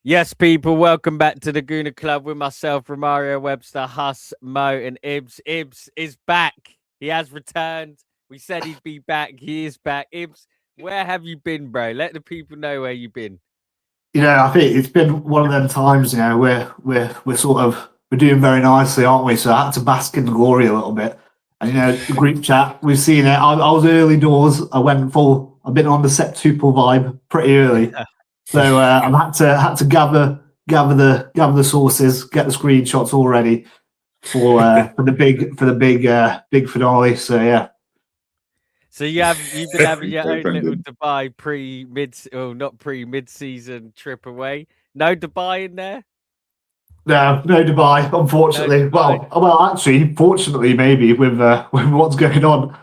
Yes, people, welcome back to the Gooner Club with myself, Romario, Webster, Huss, Mo, and Ibs. Ibs is back. He has returned. We said he'd be back. He is back. Ibs, where have you been, bro? Let the people know where you've been. I think it's been one of them times. We're doing very nicely, aren't we? So I had to bask in the glory a little bit. And the group chat, we've seen it. I was early doors. I went full. I've been on the septuple vibe pretty early. So I had to gather the sources, get the screenshots all ready for the big finale. So yeah. So you've been having your own little Dubai mid season trip away. No Dubai in there. No Dubai, unfortunately. No Dubai. Actually, fortunately, maybe with what's going on.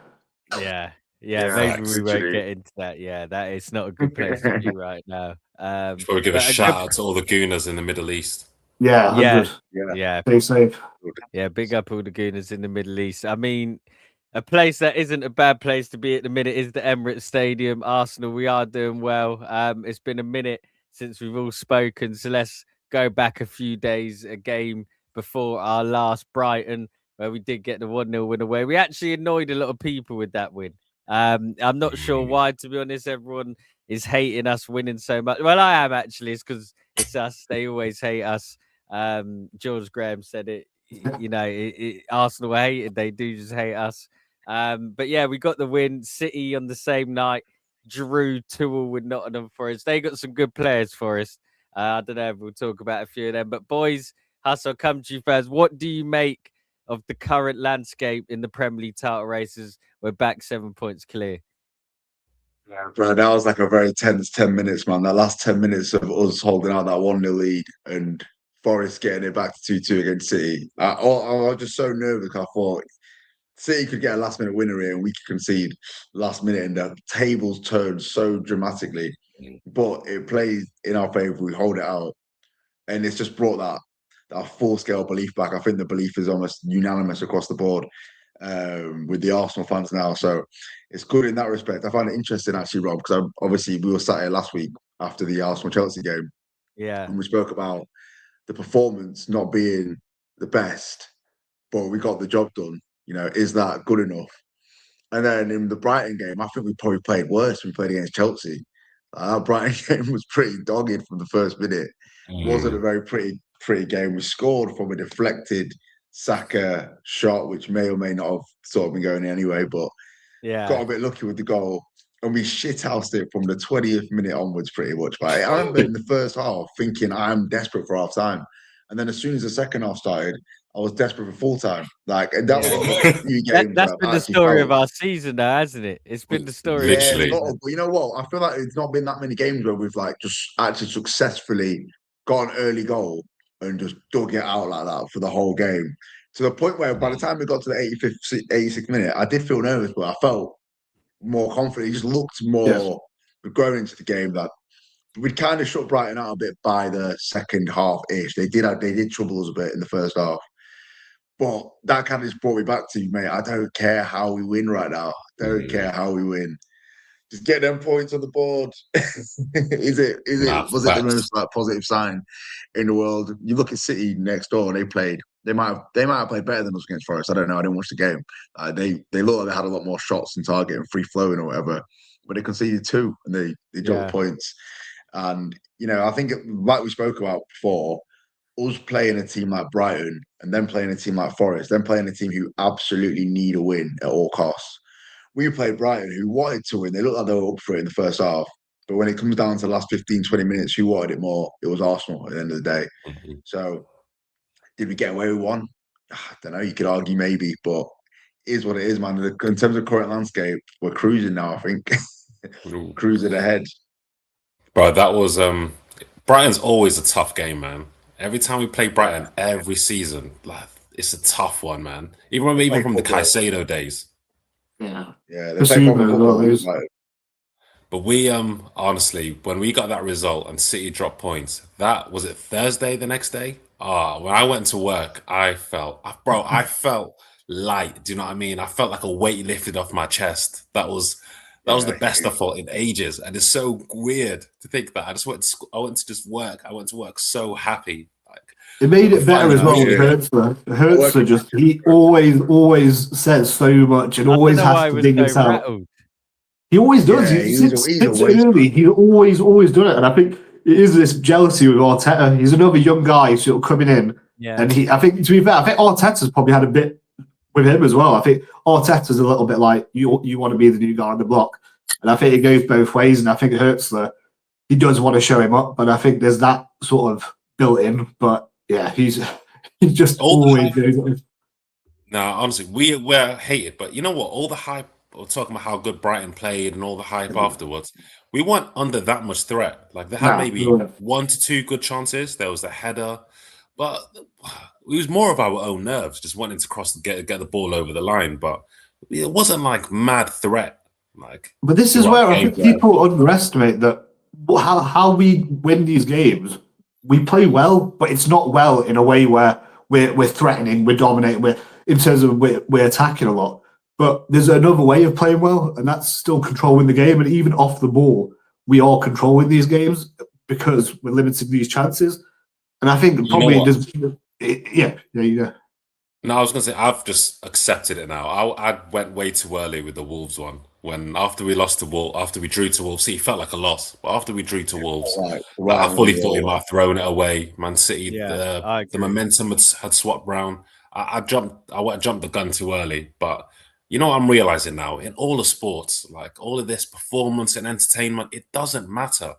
Yeah, maybe we won't get into that. Yeah, that is not a good place to be right now. Before we give a shout out to all the Gooners in the Middle East. Yeah, 100. Stay safe. Yeah, big up all the Gooners in the Middle East. I mean, a place that isn't a bad place to be at the minute is the Emirates Stadium. Arsenal, we are doing well. It's been a minute since we've all spoken, so let's go back a few days, a game before our last Brighton, where we did get the 1-0 win away. We actually annoyed a lot of people with that win. I'm not sure why, to be honest. Everyone is hating us winning so much. Well, I am actually. It's because it's us. They always hate us. George Graham said it. Arsenal are hated. They do just hate us. But yeah, we got the win. City on the same night drew 2-2 with Nottingham Forest. They got some good players for us. I don't know if we'll talk about a few of them. But boys, Huss, I'll come to you first. What do you make of the current landscape in the Premier League title races? We're back 7 points clear. Yeah, bro, that was like a very tense 10 minutes, man. That last 10 minutes of us holding out that 1-0 lead and Forest getting it back to 2-2 against City. I was just so nervous because I thought City could get a last minute winner here and we could concede last minute, and the tables turned so dramatically. But it plays in our favour. We hold it out, and it's just brought that full scale belief back. I think the belief is almost unanimous across the board with the Arsenal fans now. So it's good in that respect. I find it interesting actually, Rob, because obviously we were sat here last week after the Arsenal Chelsea game, and we spoke about the performance not being the best, but we got the job done. Is that good enough? And then in the Brighton game, I think we probably played worse. We played against Chelsea. Our Brighton game was pretty dogged from the first minute. Wasn't a very pretty game. We scored from a deflected Saka shot, which may or may not have sort of been going anyway, but got a bit lucky with the goal. And we shithoused it from the 20th minute onwards, pretty much. But I remember in the first half thinking I'm desperate for half time. And then as soon as the second half started, I was desperate for full time. Like that was a few games. That's been the story of our season, now, hasn't it? It's been the story. Literally. But you know what? I feel like it's not been that many games where we've like just actually successfully got an early goal and just dug it out like that for the whole game. To the point where by the time we got to the 86th minute, I did feel nervous, but I felt more confident. He just looked more growing into the game. That we'd kind of shut Brighton out a bit by the second half-ish. They did trouble us a bit in the first half. But that kind of just brought me back to, mate, I don't care how we win right now. I don't care how we win. Just get them points on the board. Was it the most positive sign in the world? You look at City next door, they might have played better than us against Forest. I don't know. I didn't watch the game. They looked like they had a lot more shots in target and free flowing or whatever. But they conceded 2 and they dropped points. And I think like we spoke about before, us playing a team like Brighton and then playing a team like Forest, then playing a team who absolutely need a win at all costs. We played Brighton, who wanted to win. They looked like they were up for it in the first half. But when it comes down to the last 15, 20 minutes, who wanted it more? It was Arsenal at the end of the day. So did we get away with one? I don't know. You could argue maybe, but it is what it is, man. In terms of current landscape, we're cruising now, I think. Cruising ahead. Bro, that was... Brighton's always a tough game, man. Every time we play Brighton, every season, like it's a tough one, man. Even from the Caicedo days. Yeah. They play proper. But we honestly, when we got that result and City dropped points, that was it Thursday the next day? When I went to work, I felt light. Do you know what I mean? I felt like a weight lifted off my chest. That was That was the best I thought in ages, and it's so weird to think that. I went to just work. I went to work so happy. Like, it made it better as well with Hertzler. Hertzler he always says so much and always has to dig this out. He always does. He's early. He's always done it, and I think it is this jealousy with Arteta. He's another young guy sort of coming in, and I think, to be fair, I think Arteta's probably had a bit with him as well. I think Arteta's a little bit like you want to be the new guy on the block, and I think it goes both ways. And I think Hertzler, he does want to show him up, but I think there's that sort of built in. But yeah, he's just always doing it. No, honestly, we're hated, but you know what? All the hype, we're talking about how good Brighton played and all the hype afterwards. We weren't under that much threat. Like they had maybe 1 to 2 good chances. There was a header, but it was more of our own nerves, just wanting to get the ball over the line. But it wasn't like mad threat. But this is where I think people underestimate that how we win these games. We play well, but it's not well in a way where we're threatening, we're dominating, in terms of we're attacking a lot. But there's another way of playing well, and that's still controlling the game. And even off the ball, we are controlling these games because we're limiting these chances. And I think probably yeah. No, I was going to say, I've just accepted it now. I went way too early with the Wolves one. After we drew to Wolves, see, it felt like a loss. But after we drew to Wolves, I fully thought we might have thrown it away. Man City, the momentum had swapped round. I jumped the gun too early. But you know what I'm realizing now? In all the sports, like all of this performance and entertainment, it doesn't matter.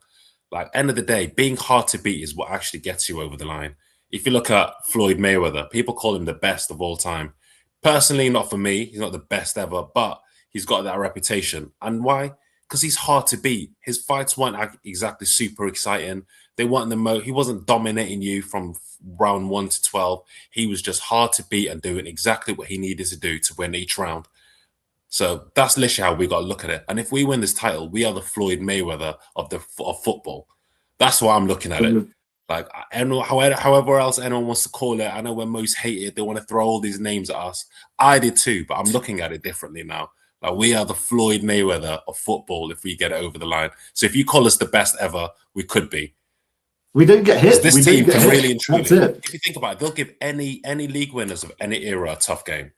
Like, end of the day, being hard to beat is what actually gets you over the line. If you look at Floyd Mayweather, people call him the best of all time. Personally, not for me. He's not the best ever, but he's got that reputation. And why? Because he's hard to beat. His fights weren't exactly super exciting. They weren't he wasn't dominating you from round 1 to 12. He was just hard to beat and doing exactly what he needed to do to win each round. So that's literally how we got to look at it. And if we win this title, we are the Floyd Mayweather of football. That's why I'm looking at it. Like, however else anyone wants to call it, I know we're most hated. They want to throw all these names at us. I did too, but I'm looking at it differently now. Like, we are the Floyd Mayweather of football if we get it over the line. So if you call us the best ever, we could be. We don't get hit. This team can really and truly, if you think about it, they'll give any league winners of any era a tough game.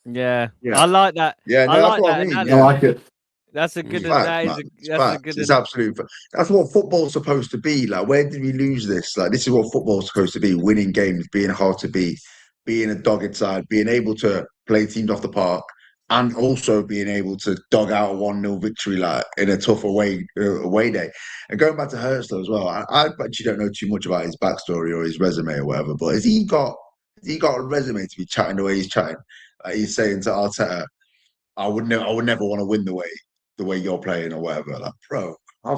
Yeah. I like that. Yeah, I like that. I like it. That's a good. It's absolute. That's what football's supposed to be. Like, where did we lose this? Like, this is what football's supposed to be: winning games, being hard to beat, being a dogged side, being able to play teams off the park, and also being able to dog out a 1-0 victory, like in a tough away day. And going back to Hertzler as well, I actually don't know too much about his backstory or his resume or whatever. But has he got a resume to be chatting the way he's chatting? He's saying to Arteta, I would never want to win the way you're playing or whatever. Like, bro,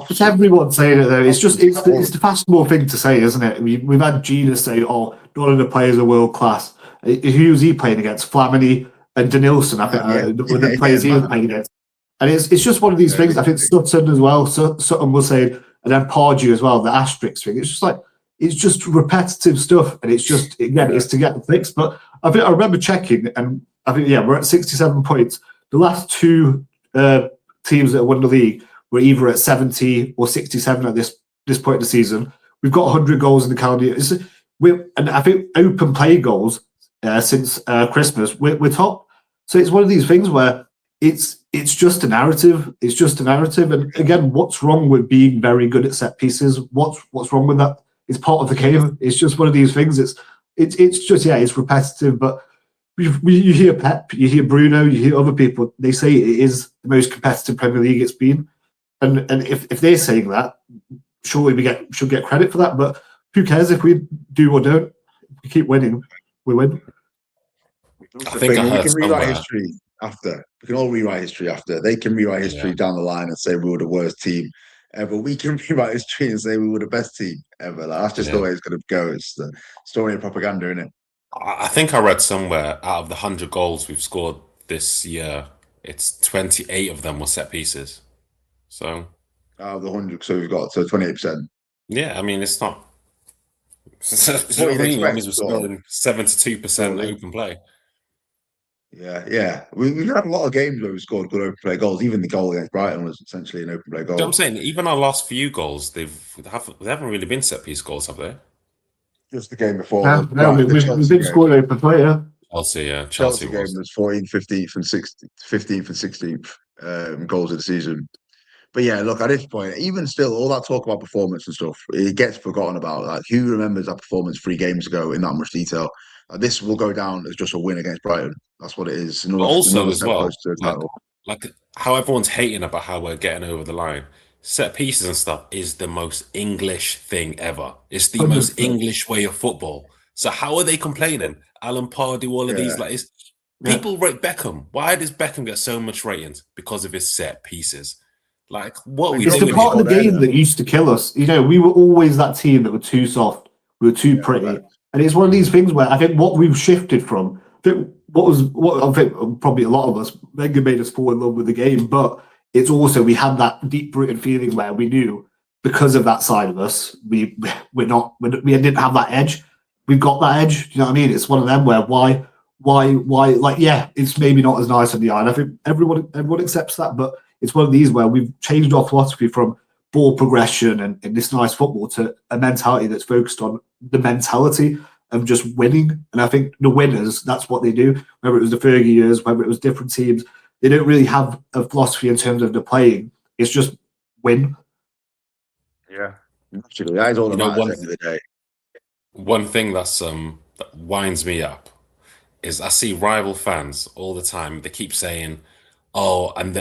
it's everyone saying it though. It's the fashionable thing to say, isn't it? We've had Gina say, "Oh, none of the players are world class." Who's he playing against? Flamini and Denilson, I think, the players he was playing against. And it's just one of these things. I think Sutton as well. Sutton was saying, and then Pardew as well. The asterisk thing. It's just like it's just repetitive stuff, and it's just it's to get the fix. But I remember checking, and I think we're at 67 points. The last two teams that won the league were either at 70 or 67 at this point in the season. We've got 100 goals in the calendar year. And I think open play goals since Christmas, we're top. So it's one of these things where it's just a narrative. It's just a narrative. And again, what's wrong with being very good at set pieces? What's wrong with that? It's part of the game. It's just one of these things. It's just it's repetitive, but. You hear Pep, you hear Bruno, you hear other people. They say it is the most competitive Premier League it's been, and if they're saying that, surely we should get credit for that. But who cares if we do or don't? We keep winning, we win. I think we can rewrite history after. We can all rewrite history after. They can rewrite history down the line and say we were the worst team ever. We can rewrite history and say we were the best team ever. Like, that's just the way it's going to go. It's the story of propaganda, isn't it? I think I read somewhere out of the 100 goals we've scored this year, it's 28 of them were set pieces. So out of the 100, so we've got 28%. Yeah, I mean it's not. It means we're scoring 72% open play. Yeah. We've had a lot of games where we scored good open play goals. Even the goal against Brighton was essentially an open play goal. You know what I'm saying? Even our last few goals, they haven't really been set piece goals, have they? Just the game before. No, we've been scoring open play, yeah. Chelsea game was 14th, 15th, and 15th and 16th goals of the season. But yeah, look, at this point, even still, all that talk about performance and stuff, it gets forgotten about. Like, who remembers that performance 3 games ago in that much detail? This will go down as just a win against Brighton. That's what it is. Also, as well, to the title. like how everyone's hating about how we're getting over the line. Set pieces and stuff is the most English thing ever. It's the 100%. most English way of football. So how are they complaining? Alan Pardew, all of these, like, people rate Beckham. Why does Beckham get so much ratings? Because of his set pieces. Like, what are we doing? It's the part of the game that used to kill us. You know, we were always that team that were too soft. We were too pretty. Right. And it's one of these things where I think what we've shifted from, I think probably a lot of us, Wenger made us fall in love with the game, but it's also, we had that deep-rooted feeling where we knew because of that side of us, we didn't have that edge. We've got that edge. Do you know what I mean? It's one of them where why, like, yeah, it's maybe not as nice on the eye. And I think everyone accepts that, but it's one of these where we've changed our philosophy from ball progression and this nice football to a mentality that's focused on the mentality of just winning. And I think the winners, that's what they do. Whether it was the Fergie years, whether it was different teams, they don't really have a philosophy in terms of the playing. It's just win. Yeah, actually, that is all that matters at the end of the day. One thing that winds me up is I see rival fans all the time. They keep saying, "Oh, and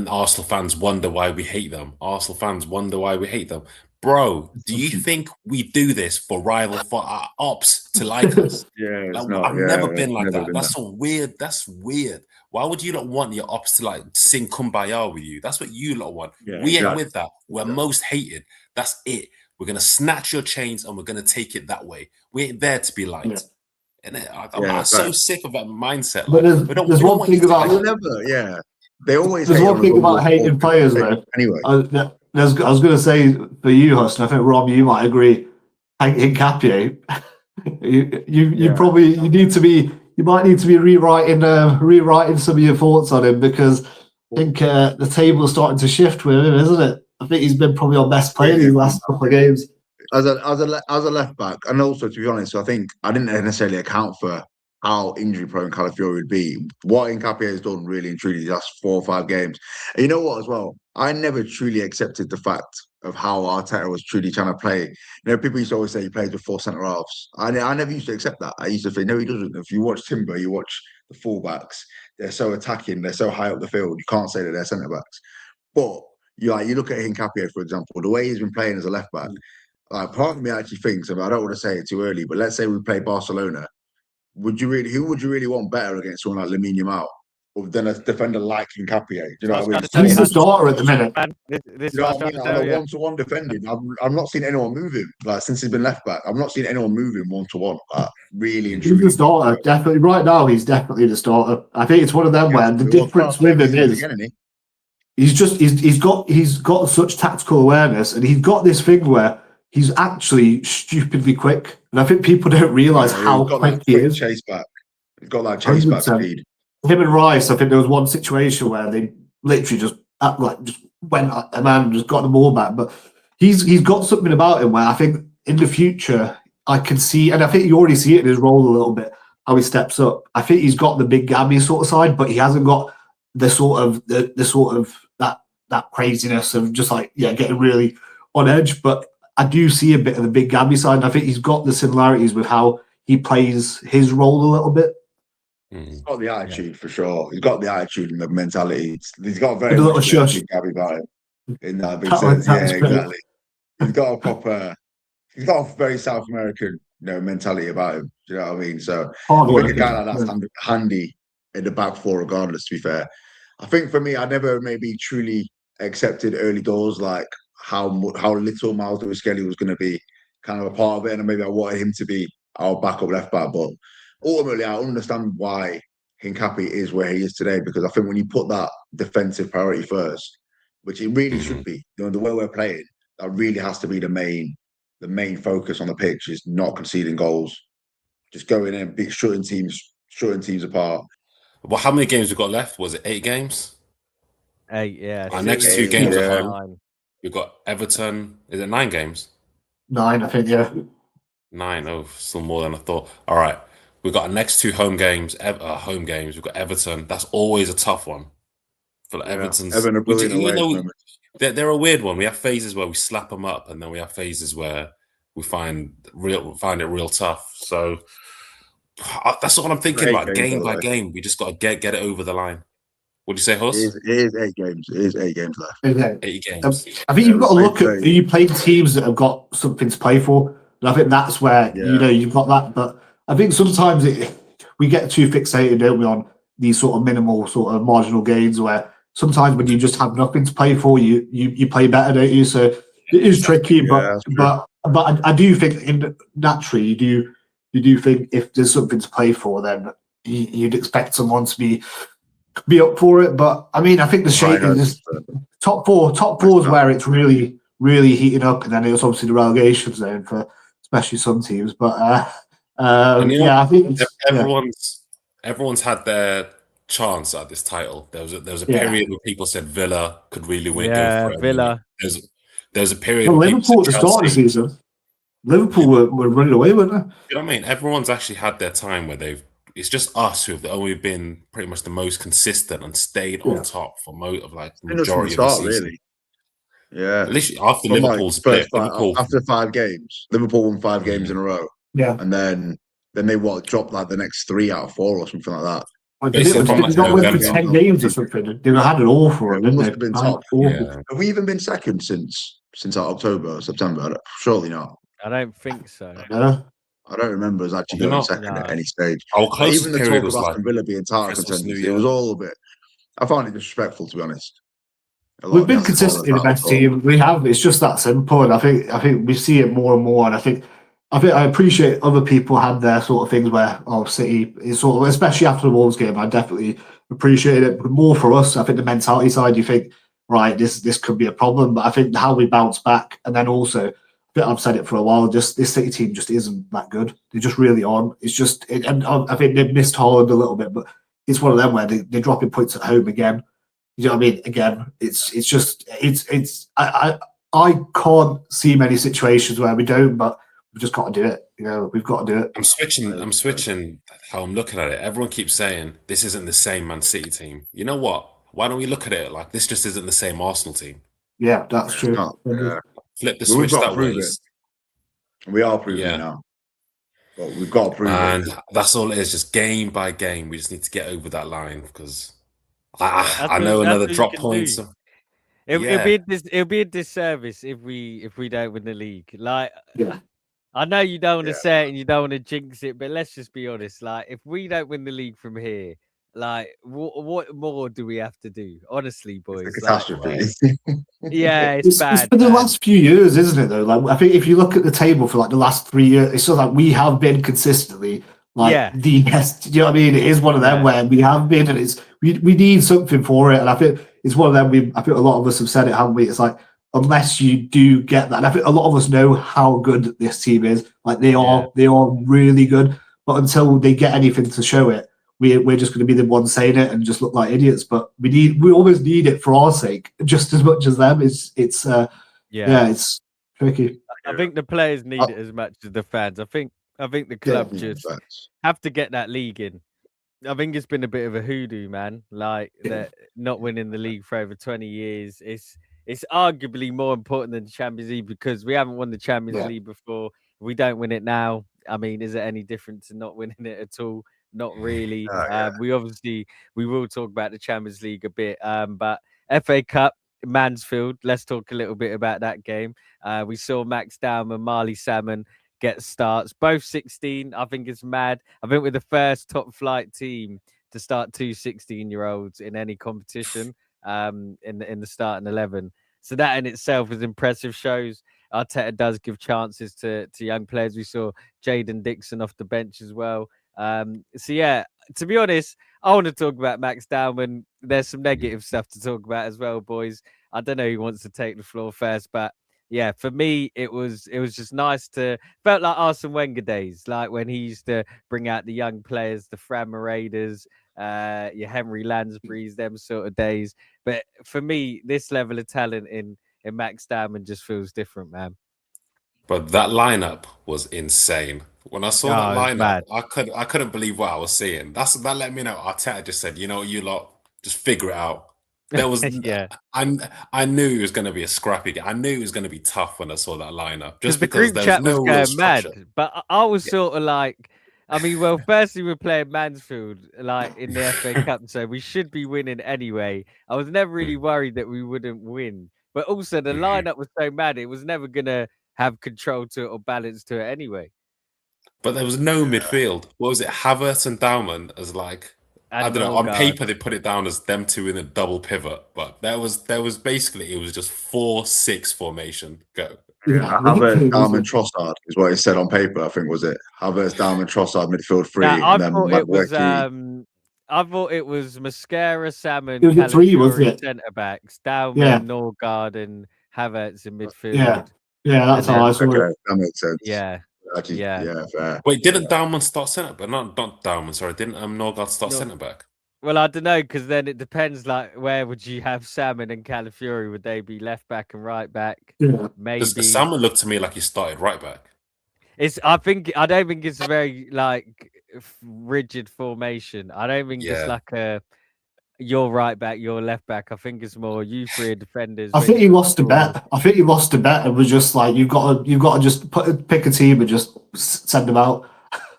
Arsenal fans wonder why we hate them. Arsenal fans wonder why we hate them." Bro, do you think we do this for our ops to like us? Yeah, like, I've never been like that. That's so weird. That's weird. Why would you not want your ops to like sing Kumbaya with you? That's what you lot want. Yeah, we ain't with that. We're most hated. That's it. We're gonna snatch your chains and we're gonna take it that way. We ain't there to be liked. Yeah. And I'm so sick of that mindset. Like, but there's one thing about they always. There's one thing about hating players, though. Anyway, I was going to say for you, Huss, and I think Rob, you might agree. Hincapié, you might need to be rewriting some of your thoughts on him, because I think the table's starting to shift with him, isn't it? I think he's been probably our best player these last couple of games. As a left back, and also, to be honest, I think I didn't necessarily account for how injury prone Calafiori would be. What Hincapié has done really and truly these last 4 or 5 games. And you know what, as well, I never truly accepted the fact of how Arteta was truly trying to play. You know, people used to always say he plays with 4 centre halves. I never used to accept that. I used to think, no, he doesn't. If you watch Timber, you watch the fullbacks, they're so attacking, they're so high up the field, you can't say that they're centre backs. But you look at Hincapié, for example, the way he's been playing as a left back. Part of me actually thinks, I don't want to say it too early, but let's say we play Barcelona. Who would you really want better against someone like Lamine Yamal than a defender like Hincapié? Do you know what I mean? He's the starter at the minute. You know what I mean? Like, one-to-one defending. I've not seen anyone move him since he's been left back. I've not seen anyone move him one-to-one. Really and truly. He's the starter, definitely. Right now, he's definitely the starter. I think it's one of them where the difference with him is he's got such tactical awareness, and he's got this thing where he's actually stupidly quick. And I think people don't realise how quick he is. Chase back. He's got that chase back speed. Him and Rice, I think there was one situation where they literally just went at a man and just got the ball back. But he's got something about him where I think in the future I can see, and I think you already see it in his role a little bit, how he steps up. I think he's got the big Gabby sort of side, but he hasn't got the sort of that craziness of just getting really on edge. But I do see a bit of the big Gabby side, and I think he's got the similarities with how he plays his role a little bit. He's got the attitude for sure. He's got the attitude and the mentality. He's got a very much Gabby about him in that big sense. Yeah, exactly. He's got a very South American, mentality about him. Do you know what I mean? So I think a guy like that's handy in the back four, regardless. To be fair, I think for me, I never maybe truly accepted early doors like how little Miles Lewis-Skelly was going to be kind of a part of it, and maybe I wanted him to be our backup left back. But ultimately, I understand why Hincapié is where he is today, because I think when you put that defensive priority first, which it really should be, the way we're playing, that really has to be the main focus on the pitch, is not conceding goals, just going in and shutting teams apart. Well, how many games we got left? Was it 8 games? 8, yeah. Our 6 next 2 games, games at yeah. home. 9. We've got Everton. Is it 9 games? 9, I think. Yeah. 9. Oh, still more than I thought. All right. We've got our next 2 home games. Home games. We've got Everton. That's always a tough one. For like Everton's, Everton are brilliant even away. though they're a weird one. We have phases where we slap them up, and then we have phases where we find it real tough. So that's what I'm thinking about. Game by game, we just got to get it over the line. What do you say, Huss? It is 8 games. It is 8 games left. Okay. 8 games. I think you've got to look at are you playing teams that have got something to play for, and I think that's where you've got that. But I think sometimes we get too fixated, don't we, on these sort of minimal, sort of marginal gains. Where sometimes when you just have nothing to play for, you play better, don't you? So it is tricky, but I do think naturally you do think if there's something to play for, then you'd expect someone to be up for it. But I mean, I think the shape is just top four is where it's really, really heating up, and then it was obviously the relegation zone for especially some teams. But I think everyone's had their chance at this title. There was a period where people said Villa could really win. Yeah, Villa. There's a period. Well, Liverpool at the start of the season, Liverpool were running away, weren't they? You know what I mean? Everyone's actually had their time where it's just us who have only been pretty much the most consistent and stayed on top for the majority of the season. Really. Yeah. At least after Liverpool's split, after 5 games, Liverpool won 5 games in a row. Yeah. And then they dropped like the next 3 out of 4 or something like that. They not win for 10 games or something. They had it awful, didn't they? Been top. Have we even been second since October, September? Surely not. I don't think so. No. I don't remember us actually going second at any stage. Even the talk of Aston Villa being title contenders, it was all a bit. I found it disrespectul, to be honest. We've been consistently the best team. We have. It's just that simple, and I think we see it more and more. And I think I appreciate other people had their sort of things where City is sort of, especially after the Wolves game. I definitely appreciate it. But more for us, I think the mentality side. You think, right, this could be a problem, but I think how we bounce back, and then also. I've said it for a while. Just this City team just isn't that good. They just really aren't. It's just, and I think they've missed Haaland a little bit, but it's one of them where they're dropping points at home again. You know what I mean? Again, I can't see many situations where we don't, but we've just got to do it. You know, we've got to do it. I'm switching how I'm looking at it. Everyone keeps saying this isn't the same Man City team. You know what? Why don't we look at it like this just isn't the same Arsenal team? Yeah, that's true. Flip the switch that way. We are proving it now. But we've got to prove it. And that's all it is, just game by game. We just need to get over that line because I know another drop point. It'll be a disservice if we don't win the league. Like, I know you don't want to say it and you don't want to jinx it, but let's just be honest. Like, if we don't win the league from here, like, what more do we have to do? Honestly, boys. It's a catastrophe. It's bad. It's been the last few years, isn't it, though? Like, I think if you look at the table for, like, the last 3 years, it's sort of like we have been consistently, like, the best. Do you know what I mean? It is one of them where we have been, and we need something for it. And I think it's one of them, I think a lot of us have said it, haven't we? It's like, unless you do get that, and I think a lot of us know how good this team is. Like, they are really good. But until they get anything to show it, we're just going to be the ones saying it and just look like idiots. But we always need it for our sake, just as much as them. It's tricky. I think the players need it as much as the fans. I think the club just have to get that league in. I think it's been a bit of a hoodoo, man. Like that, not winning the league for over 20 years. It's arguably more important than the Champions League because we haven't won the Champions League before. If we don't win it now, I mean, is it any different to not winning it at all? Not really. We will talk about the Champions League a bit. But FA Cup, Mansfield. Let's talk a little bit about that game. We saw Max Dowman, Marley Salmon get starts. Both 16. I think it's mad. I think we're the first top flight team to start 2 16-year-olds in any competition in the starting 11. So that in itself is impressive. Shows Arteta does give chances to young players. We saw Jaden Dixon off the bench as well. To be honest, I want to talk about Max Dowman. There's some negative stuff to talk about as well, boys. I don't know who wants to take the floor first, but yeah, for me, it was just nice felt like Arsene Wenger days, like when he used to bring out the young players, the Fran Raiders, your Henry Lansbury's, them sort of days. But for me, this level of talent in Max Dowman just feels different, man. But that lineup was insane. When I saw that Oh, it's mad. lineup, I couldn't believe what I was seeing. That let me know. Arteta just said, you know, you lot just figure it out. There was, Yeah. I knew it was going to be a scrappy game. I knew it was going to be tough when I saw that lineup, just the because group there was chat no was real going mad. structure. But I was sort of like, I mean, well, firstly, we're playing Mansfield like in the FA Cup, so we should be winning anyway. I was never really worried that we wouldn't win. But also, the lineup was so mad, it was never going to have control to it or balance to it anyway. But there was no midfield. What was it? Havertz and Dowman as like, I don't know. On paper, they put it down as them two in a double pivot, but there was basically, it was just 4-6 formation. Go. Yeah, Havertz, Dowman, Trossard is what it said on paper. I think was it Havertz, Dowman, Trossard, midfield three, and then I thought it was Mascara, Salmon, it was 3, wasn't it? Centre backs, Dowman, Norgard, and Havertz in midfield. Yeah, that's how I saw it. That makes sense. Yeah. Fair. Wait, didn't Dowman start centre back? Not Dowman. Sorry, didn't Norgard start centre back? Well, I don't know, because then it depends. Like, where would you have Salmon and Calafiori? Would they be left back and right back? Yeah. Maybe. Salmon looked to me like he started right back. I don't think it's a very like rigid formation. I don't think it's like you're right back, you're left back. I think it's more you three defenders. I think he lost a bet. And was just like you've got to just pick a team and just send them out.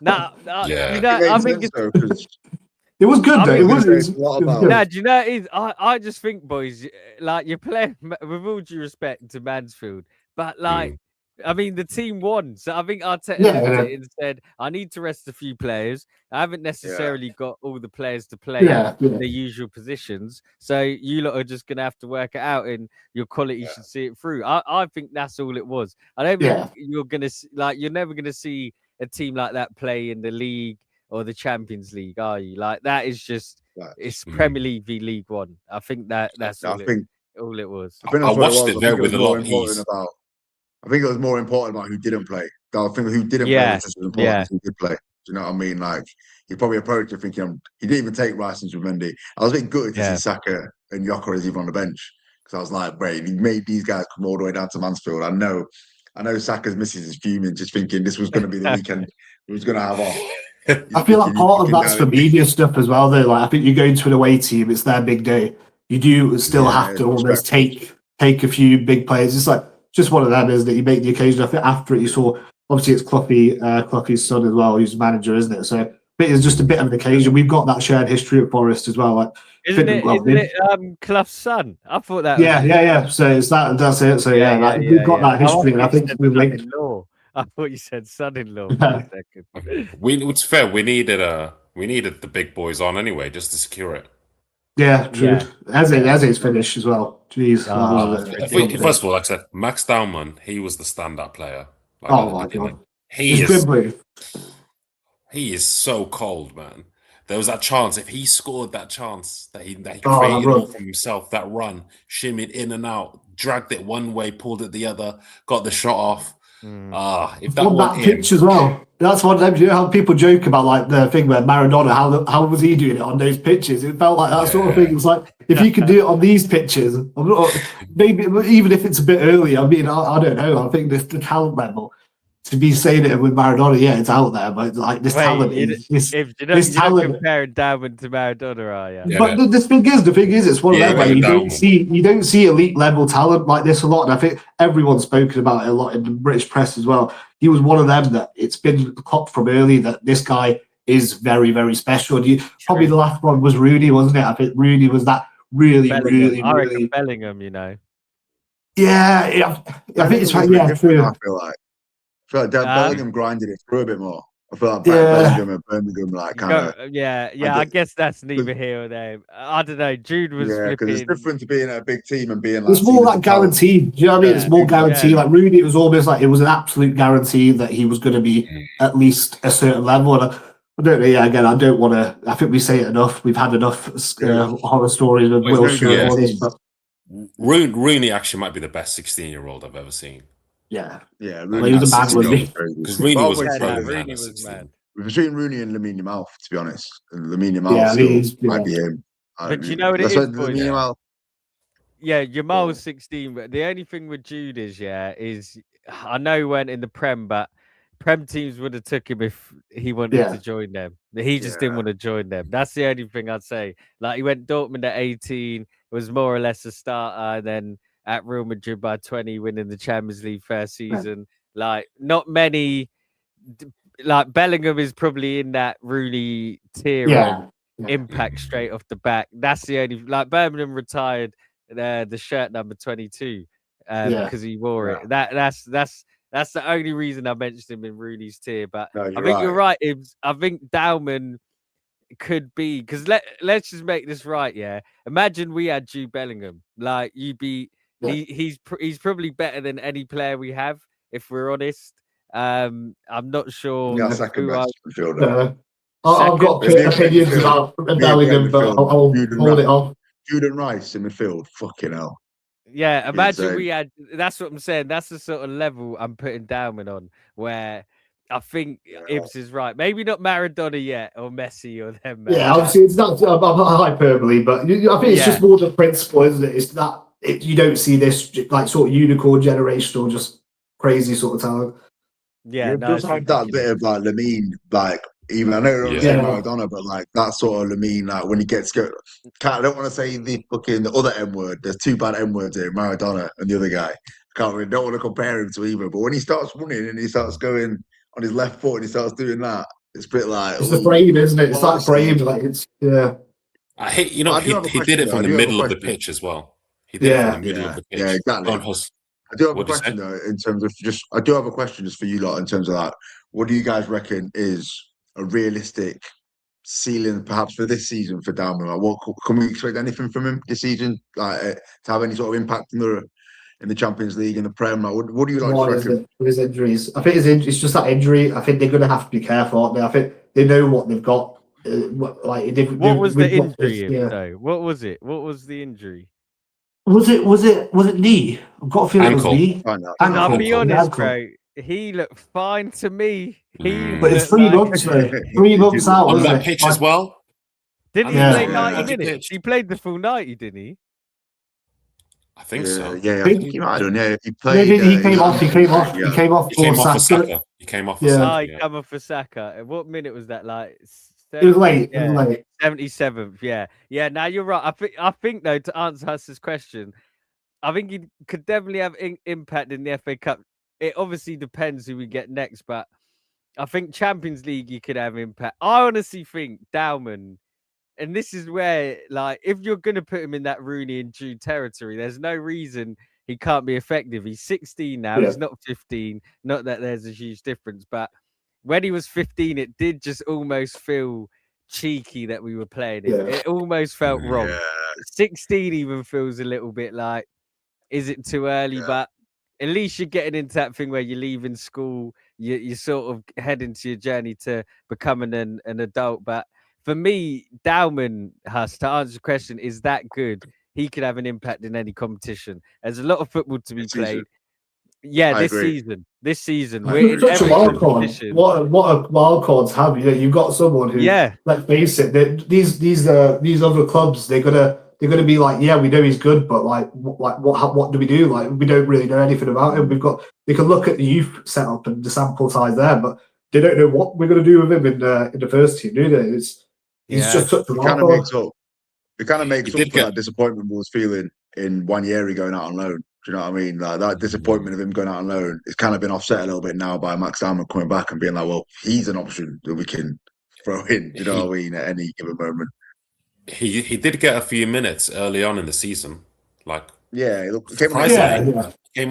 No, you know, I think it was good though. It was do you know it is? I just think, boys, like you're playing with all due respect to Mansfield, but like. I mean, the team won, so I think Arteta looked at it and said, "I need to rest a few players. I haven't necessarily got all the players to play the usual positions, so you lot are just gonna have to work it out, and your quality should see it through." I think that's all it was. I don't think you're never gonna see a team like that play in the league or the Champions League, are you? Like that is just it's Premier League v League One. I think that's all it was. I watched it there with a lot of ease. I think it was more important about who didn't play. I think who didn't play was just as important as who did play. Do you know what I mean? Like he probably approached it thinking he didn't even take Rice and Mendy. I was a bit gutted to see Saka and Gyökeres even on the bench because I was like, "Wait, he made these guys come all the way down to Mansfield." I know Saka's missus is fuming, just thinking this was going to be the weekend he was going to have off. I feel like part of that's the media stuff as well, though. Like I think you go into an away team, it's their big day. You do still have to almost take a few big players. It's like. Just one of them is that you make the occasion. I think after it, you saw obviously it's Cloughie's son as well, who's the manager, isn't it? So it's just a bit of an occasion. We've got that shared history at Forest as well. Like, isn't it Clough's son? I thought that. Yeah. So it's that's it. So we've got that history, and I think we've linked. I thought you said son-in-law for a second. It's fair. We needed the big boys on anyway, just to secure it. Yeah, true. Eze's finished as well. Jeez. First of all, like I said, Max Dowman, he was the standout player. My God. He is so cold, man. There was that chance. If he scored that chance that he created all for himself, that run, shimmied in and out, dragged it one way, pulled it the other, got the shot off. If that on that pitch as well. That's what you know how people joke about like the thing where Maradona, how was he doing it on those pitches? It felt like that sort of thing. It's like if you can do it on these pitches, maybe even if it's a bit early. I mean, I don't know. I think the talent level to be saying it with Maradona, it's out there, but like this talent is this talent. Comparing Dowman to Maradona, are you? But the thing is, it's one of them where you don't see elite level talent like this a lot, and I think everyone's spoken about it a lot in the British press as well. He was one of them that it's been clocked from early that this guy is very, very special. And probably the last one was Rooney, wasn't it? I think Rooney was that really. Bellingham, you know. Yeah, I think it's right. Yeah, true. I feel like Bellingham grinded it through a bit more. I feel like Bellingham and Birmingham, like kind of. I guess that's neither here or there. I don't know. Jude was. Yeah, because it's different to being a big team and being like. It's more like guaranteed. Do you know what I mean? It's more guaranteed. Like Rooney, it was almost like it was an absolute guarantee that he was going to be at least a certain level. And I don't know. Yeah, again, I don't want to. I think we say it enough. We've had enough horror stories with Wilshere. But Rooney actually might be the best 16-year-old I've ever seen. Yeah. Rooney was a man, wasn't he? Because Rooney was mad. between Rooney and Lamine Yamal, to be honest. And Lamine Yamal might be him. But you know what it is, boys? Yamal. Yeah, Jamal's 16, but the only thing with Jude is I know he went in the Prem, but Prem teams would have took him if he wanted to join them. He just didn't want to join them. That's the only thing I'd say. Like, he went Dortmund at 18, was more or less a starter, and then at Real Madrid by 20, winning the Champions League first season. Like, not many. Like, Bellingham is probably in that Rooney tier of impact straight off the back. That's the only. Like, Birmingham retired the shirt number 22 because he wore it. That's the only reason I mentioned him in Rooney's tier. But I think you're right, Ibs. I think Dowman could be, because let's just make this right. Yeah, imagine we had Jude Bellingham. Like, he's probably better than any player we have, if we're honest. I'm not sure. Yeah, second best midfielder. I've got opinions about Bellingham, but I'll hold it off. Jude and Rice in midfield, fucking hell. Yeah, imagine we had. That's what I'm saying. That's the sort of level I'm putting Dowman on, where I think Ibs is right. Maybe not Maradona yet, or Messi, or them. Yeah, obviously it's not. I'm not hyperbole, but I think it's just more the principle, isn't it? It's that you don't see this like sort of unicorn generational, just crazy sort of talent. Yeah, it does have that bit of like Lamine, like. Even I know it's Maradona, but like that sort of Lamine, like when he gets go. I don't want to say the other M word. There's two bad M words here, Maradona and the other guy. Don't want to compare him to either. But when he starts running and he starts going on his left foot and he starts doing that, it's a bit like it's the frame, isn't it? It's like frame, like it's I hate, he did it from the middle of the pitch as well. He did it from the middle of the pitch. Yeah, exactly. I do have a question though, in terms of I do have a question just for you lot in terms of that. What do you guys reckon is a realistic ceiling, perhaps for this season for Dowman? Like, what can we expect anything from him this season? Like to have any sort of impact in the Champions League and the Prem? Like, what do you like to reckon? With his injuries, I think it's just that injury. I think they're going to have to be careful, aren't they? I think they know what they've got. What was the injury? Though? What was it? What was the injury? Was it knee? I've got a feeling it was knee. I'll be honest, bro. He looked fine to me. But it's 3 months, mate. 3 months out. On that pitch as well. Didn't he play 90 minutes? He played the full 90, didn't he? I think so. Yeah, I think he might have done. Yeah, he played. He came off. He came off for Saka. He came off for Saka. He came off for Saka. What minute was that? Like, it was late. It was late. 77th. Yeah. Now you're right. I think though, to answer Huss's question, I think he could definitely have impact in the FA Cup. It obviously depends who we get next, but I think Champions League he could have impact. I honestly think Dowman, and this is where, like, if you're going to put him in that Rooney and Jude territory, there's no reason he can't be effective. He's 16 now. He's not 15. Not that there's a huge difference, but when he was 15, it did just almost feel cheeky that we were playing him. It almost felt wrong. 16 even feels a little bit like, is it too early? But at least you're getting into that thing where you're leaving school, you're sort of heading to your journey to becoming an adult. But for me, Dowman, Huss, to answer the question, is that good? He could have an impact in any competition. There's a lot of football to be played. Yeah, this season. We're in every competition. What a wild cards have you? You've got someone who, let's face it, these other clubs, they're gonna be like, yeah, we know he's good, but what do we do? Like, we don't really know anything about him. They can look at the youth setup and the sample size there, but they don't know what we're gonna do with him in the first team, do they? He's just such a wild card. It kind of makes up for that disappointment we was feeling in Wanyeri going out on loan. Do you know what I mean? Like, that disappointment of him going out on loan, it's kind of been offset a little bit now by Max Dowman coming back and being like, well, he's an option that we can throw in. Do you know what I mean? At any given moment. He did get a few minutes early on in the season. Like, came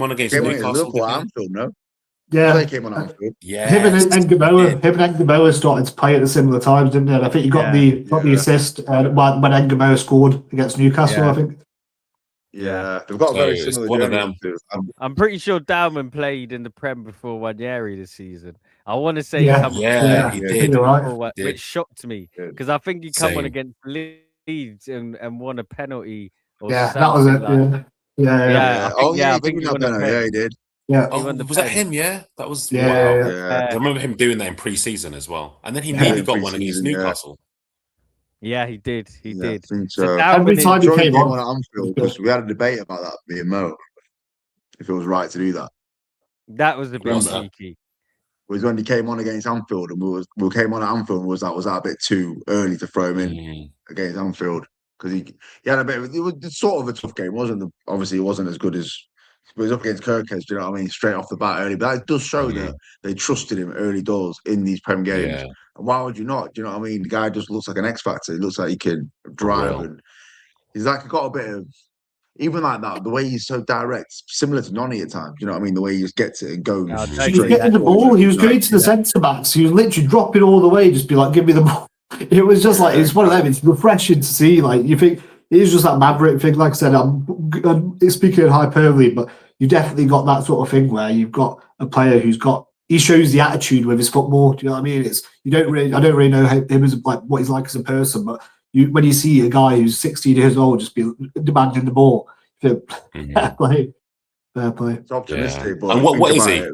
on against Newcastle. Anfield, no? Yeah, they came on Anfield. Yeah, him and Ngamoa started to play at the similar times, didn't they? And I think he got the assist when Ngamoa scored against Newcastle. I think. Yeah, they've got a very similar one of them. I'm pretty sure Dowman played in the Prem before Wanyeri this season. I want to say he did. Right. Which shocked me because I think he come on against Leeds and won a penalty. That was it. I think he did. Yeah. He won the was that pen. him? Yeah, that was. Yeah, wow. yeah. I remember him doing that in pre-season as well, and then he Yeah, nearly in got one against pre-season, yeah. Newcastle. Yeah, he did. He Yeah, I did. think So so. Dowman Every time he Sure, he came came on, on at Anfield because we had a debate about that, me and Mo, if it was right to do that. that was a bit What's that? cheeky. Was when he came on against Anfield, and we came on at Anfield, and was that a bit too early to throw him in against Anfield because he had a bit of, it was sort of a tough game, wasn't it? Obviously, it wasn't as good as, but it was up against Kirkes, do you know what I mean? Straight off the bat early, but that does show that they trusted him early doors in these Prem games. Yeah. And why would you not? Do you know what I mean? The guy just looks like an X factor. He looks like he can drive, real. and he's like got a bit of. Even like that, the way he's so direct, similar to Noni at times. You know what I mean? The way he just gets it and goes No, he straight. was getting the ball. He was going to the centre backs. He was literally dropping all the way, just be like, "Give me the ball." It was just like it's one of them. It's refreshing to see. Like you think it is just that maverick thing. Like I said, I'm speaking in hyperbole, but you definitely got that sort of thing where you've got a player who's got. He shows the attitude with his football. Do you know what I mean? It's I don't really know him as like what he's like as a person, but when you see a guy who's 16 years old just be demanding the ball, fair play. It's optimistic. Yeah. But And what is he?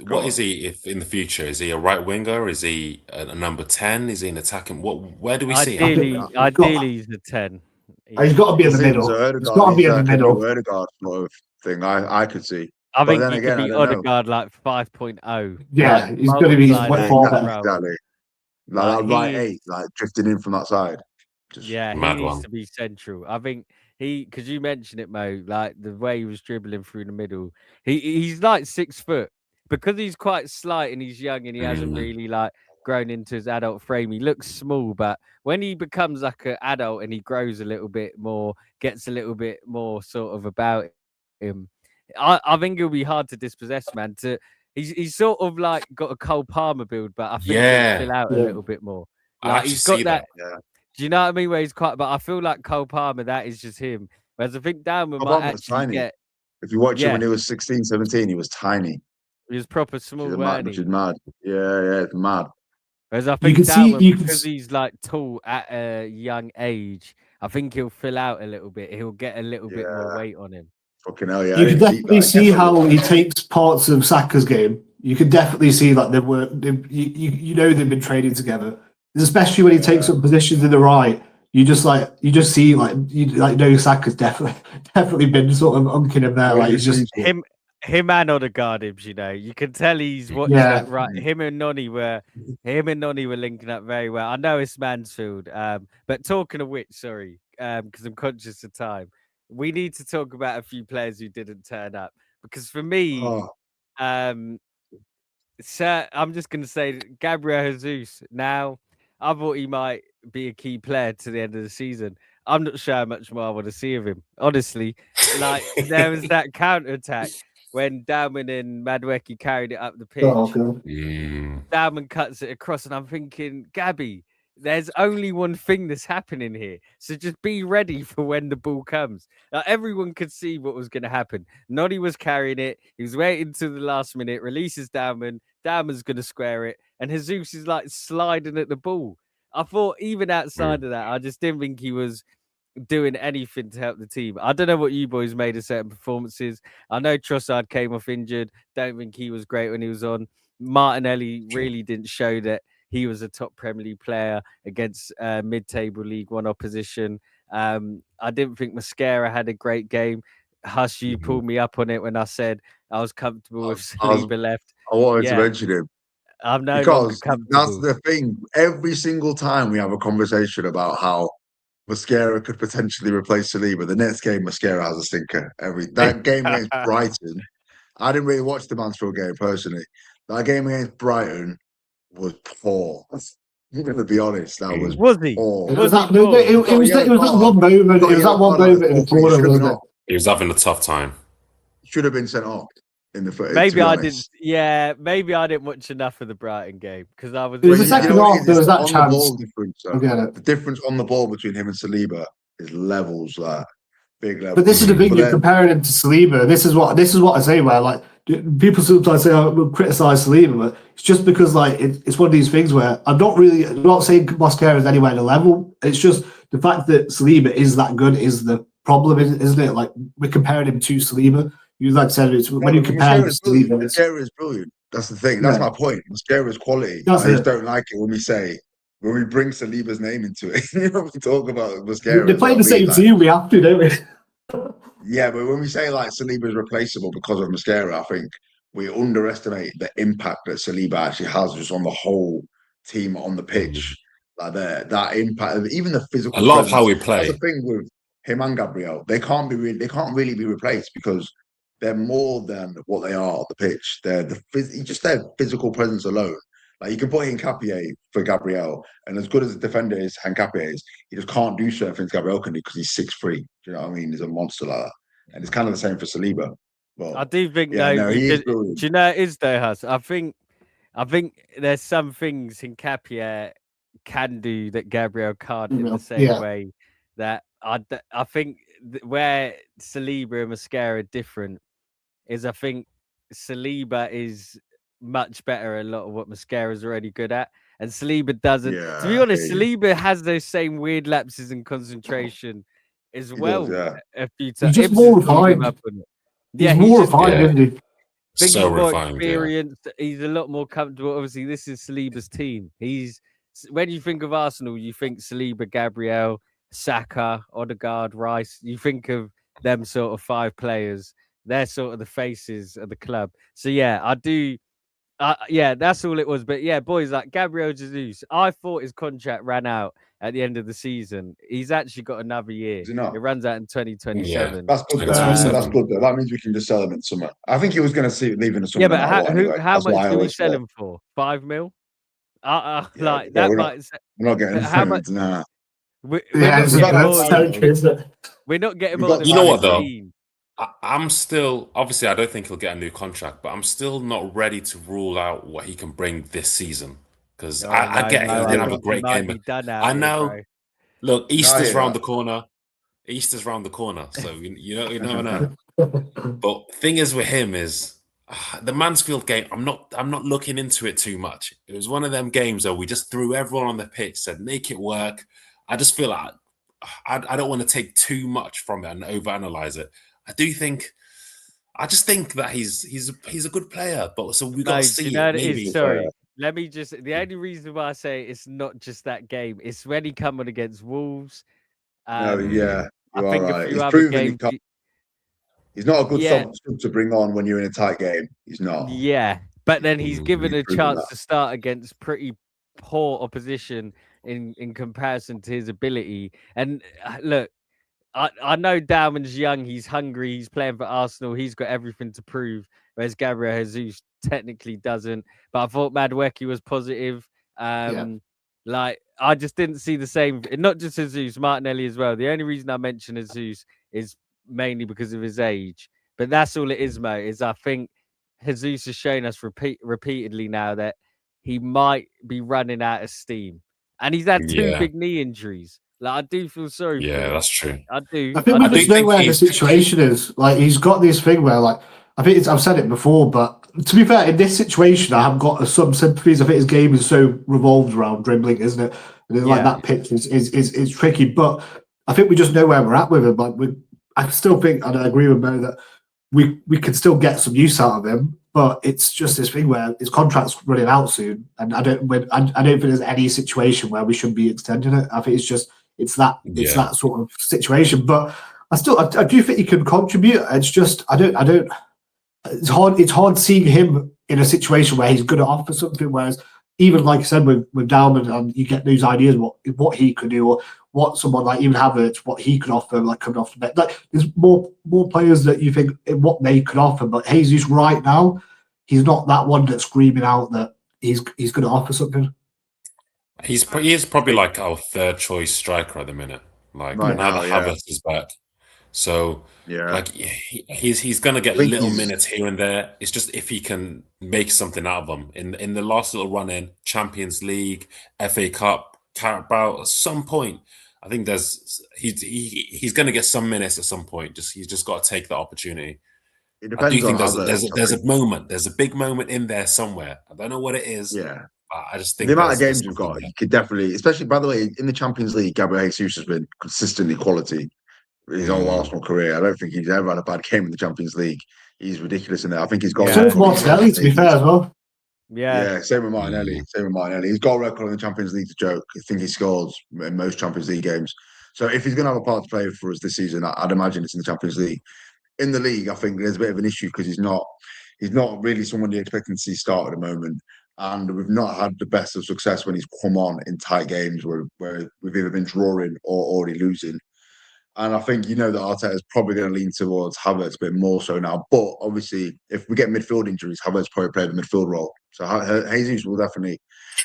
What is he if in the future? Is he a right winger? Is he a number 10? Is he an attacking? Where do we see him? Ideally, he's a 10. He's got to be in the middle. He's got to be in the middle. Odegaard sort of thing. I could see. I think he could be Odegaard like 5.0. Yeah, like, he's going to be exactly. Like that right 8, like drifting in from that side. He needs to be central. I think because you mentioned it, Mo, like the way he was dribbling through the middle. He's like 6 foot because he's quite slight and he's young and he hasn't really like grown into his adult frame. He looks small, but when he becomes like an adult and he grows a little bit more, gets a little bit more sort of about him, I think it'll be hard to dispossess, man. He's sort of like got a Cole Palmer build, but I think he'll fill out a little bit more. Like he's got that. Do you know what I mean? Where he's quite, but I feel like Cole Palmer, that is just him. Whereas I think Dowman might actually get. If you watch him when he was 16, 17, he was tiny. He was proper small, which is mad. Yeah, it's mad. Whereas I think Dowman, because he's like tall at a young age, I think he'll fill out a little bit. He'll get a little bit more weight on him. Fucking hell, yeah. You can definitely see how he takes parts of Saka's game. You can definitely see that they've been training together. Especially when he takes up positions in the right, you just see Saka's definitely been sort of unking him there. Like he's just him and Odegaard, you know. You can tell he's watching that right. Him and Noni were linking up very well. I know it's Mansfield, but talking of which, sorry, because I'm conscious of time. We need to talk about a few players who didn't turn up because for me, I'm just going to say Gabriel Jesus. Now, I thought he might be a key player to the end of the season. I'm not sure how much more I want to see of him. Honestly, like there was that counter attack when Dowman and Madueke carried it up the pitch. Dowman cuts it across, and I'm thinking, Gabby, there's only one thing that's happening here. So just be ready for when the ball comes. Everyone could see what was going to happen. Noddy was carrying it. He was waiting to the last minute, releases Dowman. Dowman's going to square it. And Jesus is like sliding at the ball. I thought even outside of that, I just didn't think he was doing anything to help the team. I don't know what you boys made of certain performances. I know Trossard came off injured. Don't think he was great when he was on. Martinelli really didn't show that he was a top Premier League player against mid-table League One opposition. I didn't think Mosquera had a great game. Huss, you pulled me up on it when I said I was comfortable with Saliba left. I wanted to mention him. I'm no because comfortable. That's the thing. Every single time we have a conversation about how Mosquera could potentially replace Saliba, the next game Mosquera has a stinker. That game against Brighton, I didn't really watch the Mansfield game personally. That game against Brighton was poor. I'm going to be honest. That was he? Poor. It was that one moment. It was that one moment in the corner, wasn't it? He was having a tough time. Should have been sent off in the footage. Maybe I didn't. Yeah, maybe I didn't watch enough of the Brighton game because I was. It was the second half. There was that chance. The difference on the ball between him and Saliba is levels, like big levels. But this is the thing. You're comparing him to Saliba. This is what I say. Where like people sometimes say I will criticize Saliba, but it's just because like it's one of these things where I'm not saying Mosquera is anywhere to level. It's just the fact that Saliba is that good is the problem, isn't it? Like we're comparing him to Saliba. You like said it's when you compare this to Mascara is brilliant. That's the thing. That's my point. Mascara is quality. I just don't like it when we bring Saliba's name into it. We talk about Mascara. They play the same team. We have to, don't we? Yeah, but when we say like Saliba is replaceable because of Mascara, I think we underestimate the impact that Saliba actually has just on the whole team on the pitch. Like that impact, even the physical. I love how we play. That's the thing with him and Gabriel. They can't really be replaced because they're more than what they are on the pitch. They're just their physical presence alone. Like you can put Hincapié for Gabriel, and as good as a defender is Hincapié is, he just can't do certain things Gabriel can do because he's 6'3". Do you know what I mean? He's a monster like that, and it's kind of the same for Saliba. Well, I do think do you know it is though, Huss? I think there's some things Hincapié can do that Gabriel can't in the same way. That I think where Saliba and Mascara are different is I think Saliba is much better at a lot of what Mascara's already good at, and Saliba doesn't. To be honest, Saliba has those same weird lapses in concentration as well. A few times. He's just more refined. Yeah, he's more refined, isn't he? So more refined, experienced. He's a lot more comfortable. Obviously, this is Saliba's team. When you think of Arsenal, you think Saliba, Gabriel, Saka, Odegaard, Rice. You think of them sort of 5 players. They're sort of the faces of the club. So yeah, I do. Yeah, that's all it was. But yeah, boys, like Gabriel Jesus, I thought his contract ran out at the end of the season. He's actually got another year. It runs out in 2027. Yeah, that's good. That's good. Though. That means we can just sell him in summer. I think he was going to leave in the summer. Yeah, but how much do we sell him for? 5 mil? Like that might. We're not getting how much? Nah. We're not getting more. You know what though? I'm still, obviously, I don't think he'll get a new contract, but I'm still not ready to rule out what he can bring this season. Because I get he's going to have a great game. I know. Here, look, Easter's round the corner. Easter's round the corner. So, you never know. But thing is with him is the Mansfield game, I'm not looking into it too much. It was one of them games where we just threw everyone on the pitch, said, make it work. I just feel like I don't want to take too much from it and overanalyze it. I just think that he's a good player, but so we got to see it. Sorry, let me just. The only reason why I say it's not just that game, it's when he come on against Wolves. I think a few he's other games. He's not a good sub to bring on when you're in a tight game. He's not. Yeah, but then he's given a chance to start against pretty poor opposition in comparison to his ability. And look. I know Dowman's young, he's hungry, he's playing for Arsenal, he's got everything to prove, whereas Gabriel Jesus technically doesn't. But I thought Madueke was positive. Like, I just didn't see the same, not just Jesus, Martinelli as well. The only reason I mention Jesus is mainly because of his age. But that's all it is, Mo, is I think Jesus has shown us repeatedly now that he might be running out of steam. And he's had 2 big knee injuries. Like, I do feel sorry for him. That's true. I do. I think we just know where the situation is. Like, he's got this thing where, like, I've said it before, but to be fair, in this situation, I have got some sympathies. I think his game is so revolved around dribbling, isn't it? And like that pitch is tricky. But I think we just know where we're at with him. Like, I still think, and I agree with Mo, that we can still get some use out of him. But it's just this thing where his contract's running out soon, and I don't think there's any situation where we should be extending it. I think it's that sort of situation. But I do think he can contribute. It's just it's hard seeing him in a situation where he's going to offer something. Whereas even like I said with Dowman, and you get those ideas what he could do, or what someone like even Havertz, what he could offer, like coming off the bench. Like, there's more players that you think what they could offer, but Jesus right now, he's not that one that's screaming out that he's going to offer something. He is probably like our 3rd choice striker at the minute. Like now that Havertz is back, so like he's going to get little minutes here and there. It's just if he can make something out of them in the last little run in Champions League, FA Cup, Carabao, at some point. I think he's going to get some minutes at some point. He's just got to take the opportunity. It depends. I do think there's a moment. There's a big moment in there somewhere. I don't know what it is. Yeah. I just think the amount of games you've got, you could definitely, especially by the way, in the Champions League, Gabriel Jesus has been consistently quality his whole Arsenal career. I don't think he's ever had a bad game in the Champions League. he's ridiculous in there. I think his goal. So is Martinelli, to be fair, as well. Yeah, same with Martinelli. His goal record in the Champions League's a joke. I think he scores in most Champions League games. So if he's going to have a part to play for us this season, I'd imagine it's in the Champions League. In the league, I think there's a bit of an issue because he's not really someone you're expecting to see start at the moment. And we've not had the best of success when he's come on in tight games where we've either been drawing or already losing. And I think that Arteta is probably going to lean towards Havertz a bit more so now. But obviously, if we get midfield injuries, Havertz probably play the midfield role. So Jesus will definitely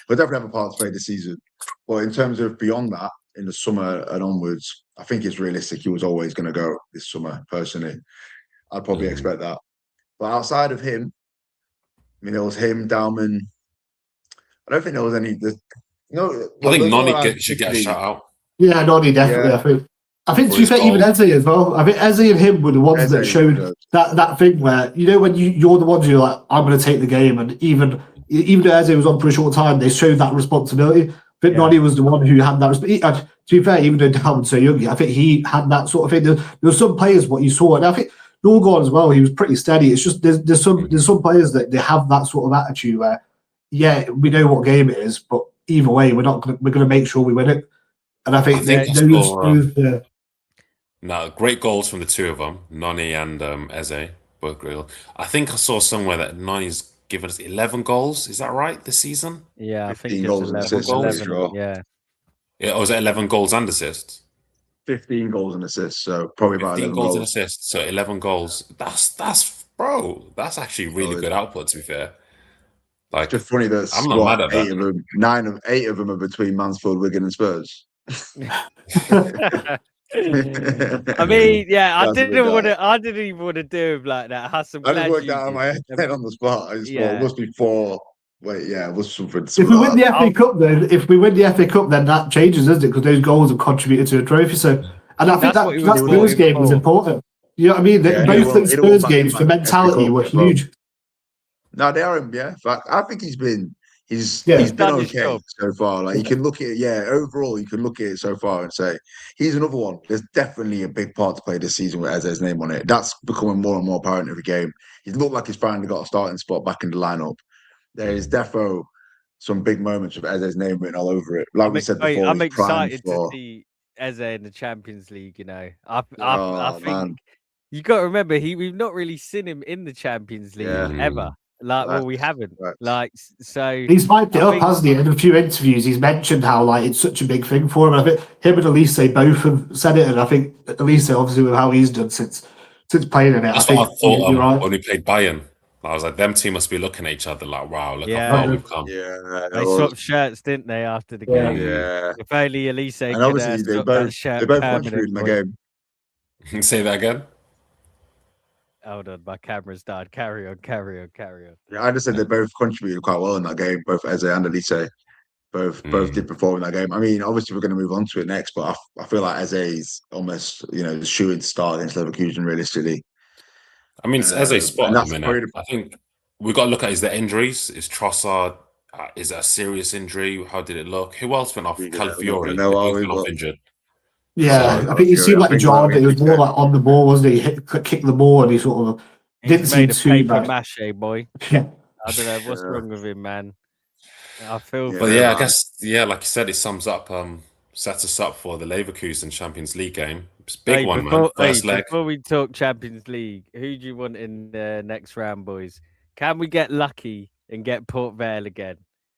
have a part to play this season. But in terms of beyond that, in the summer and onwards, I think it's realistic he was always going to go this summer, personally. I'd probably expect that. But outside of him, it was him, Dowman. I don't think there was any. I think Noni should get a shout out. Yeah, Noni definitely. Yeah. I think to be fair, even Eze as well. I think Eze and him were the ones that showed that thing where when you're the ones who are like, I'm going to take the game, and even though Eze was on for a short time, they showed that responsibility. But Noni was the one who had that responsibility. To be fair, even though Dowman's so young, I think he had that sort of thing. There were some players what you saw, and I think Norgard as well. He was pretty steady. It's just there's some players that they have that sort of attitude where, we know what game it is, but either way, we're going to make sure we win it. And I think great goals from the two of them, Noni and Eze, both great. I think I saw somewhere that Noni's given us 11 goals. Is that right this season? Yeah, I think it's goals 11. Yeah, or was it 11 goals and assists? 15 goals and assists, so probably about 11 goals and assists, so 11 goals. That's actually really good output, to be fair. Like, it's just funny that I'm not mad at that. 8 of them are between Mansfield, Wigan, and Spurs. I mean, I didn't even want to do him like that. Huss, I just worked out in my head on the spot. I just thought it must be 4. Wait, it was something. If we win the FA Cup, then that changes, doesn't it? Because those goals have contributed to a trophy. So, and I think that Spurs game was important. You know what I mean? Both the Spurs games, the mentality were huge. No, they are. In fact, I think he's been been okay so far. Like you can look at it, overall, you can look at it so far and say he's another one. There's definitely a big part to play this season with Eze's name on it. That's becoming more and more apparent every game. He looked like he's finally got a starting spot back in the lineup. There is defo some big moments with Eze's name written all over it. Like we said before, I'm excited to see Eze in the Champions League. I think you got to remember we've not really seen him in the Champions League ever. We haven't. So he's hyped it up, hasn't he? In a few interviews, he's mentioned how it's such a big thing for him. I think him and Elise both have said it, and I think Elise, obviously, with how he's done since playing in it. That's what I thought when we played Bayern. I was like, them two must be looking at each other like, wow, look how far we've come. Yeah, they swapped shirts, didn't they, after the game? Yeah. If only Elise and obviously they both contributed in the game. Say that again. Hold on, my camera's died. Carry on. Yeah, I just said they both contributed quite well in that game, both Eze and Elise. Both did perform in that game. I mean, obviously we're going to move on to it next, but I feel like Eze's almost, the shoo-in to start against Leverkusen realistically. I mean, it's Eze's spot at the minute. I think we've got to look at the injuries. Is Trossard, is it a serious injury? How did it look? Who else went off? Calafiori went off injured. Yeah, I think he seemed like a job. It was more like on the ball, wasn't he? He kicked the ball and he sort of didn't seem too bad. Mache boy. Yeah. I don't know what's wrong with him, man. I feel. But I guess like you said, it sets us up for the Leverkusen Champions League game. It's a big one, man. First leg. Before we talk Champions League, who do you want in the next round, boys? Can we get lucky and get Port Vale again?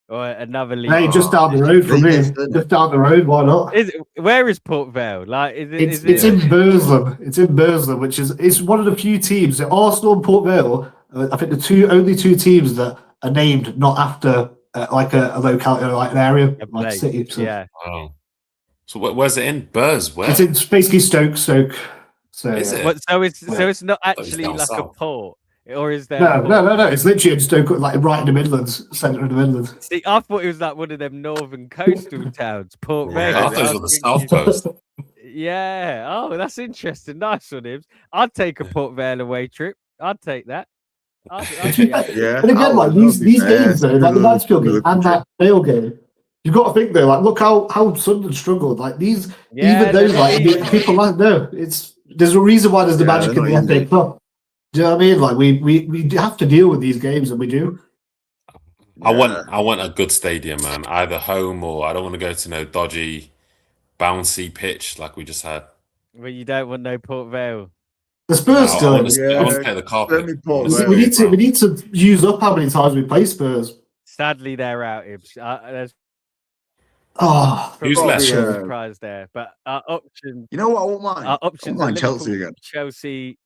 Or another league? Hey, just down the road from me. Just down the road, why not? Where is Port Vale? It's in Burslem. It's in Burslem, which is one of the few teams. So Arsenal and Port Vale, I think the only two teams that are named not after a locality, like an area, like city. So. Yeah. Oh. So where's it in? Where? It's basically Stoke. So is it? So it's not actually like a port. Or is there? No. It's literally in Stoke, like right in the Midlands, centre of the Midlands. See, I thought it was like one of them northern coastal towns, Port Vale. I thought it was on the south coast. Yeah. Oh, that's interesting. Nice one, Ibs. I'd take a Port Vale away trip. I'd take that. Yeah. And again, these games though, like the Mansfield game and that Vale game, you've got to think though, like look how Sunderland struggled. Like these, even those people there's a reason why there's the magic in the FA Cup. Do you know what I mean? Like we have to deal with these games, and we do. I want a good stadium, man. Either home or I don't want to go to no dodgy, bouncy pitch like we just had. Well, you don't want no Port Vale. The Spurs still. I want to play the carpet. We need to use up how many times we play Spurs. Sadly, they're out. Ibs. There's who's left? Surprise there, but our options. You know what? I won't mind. Our options are Chelsea again. Chelsea.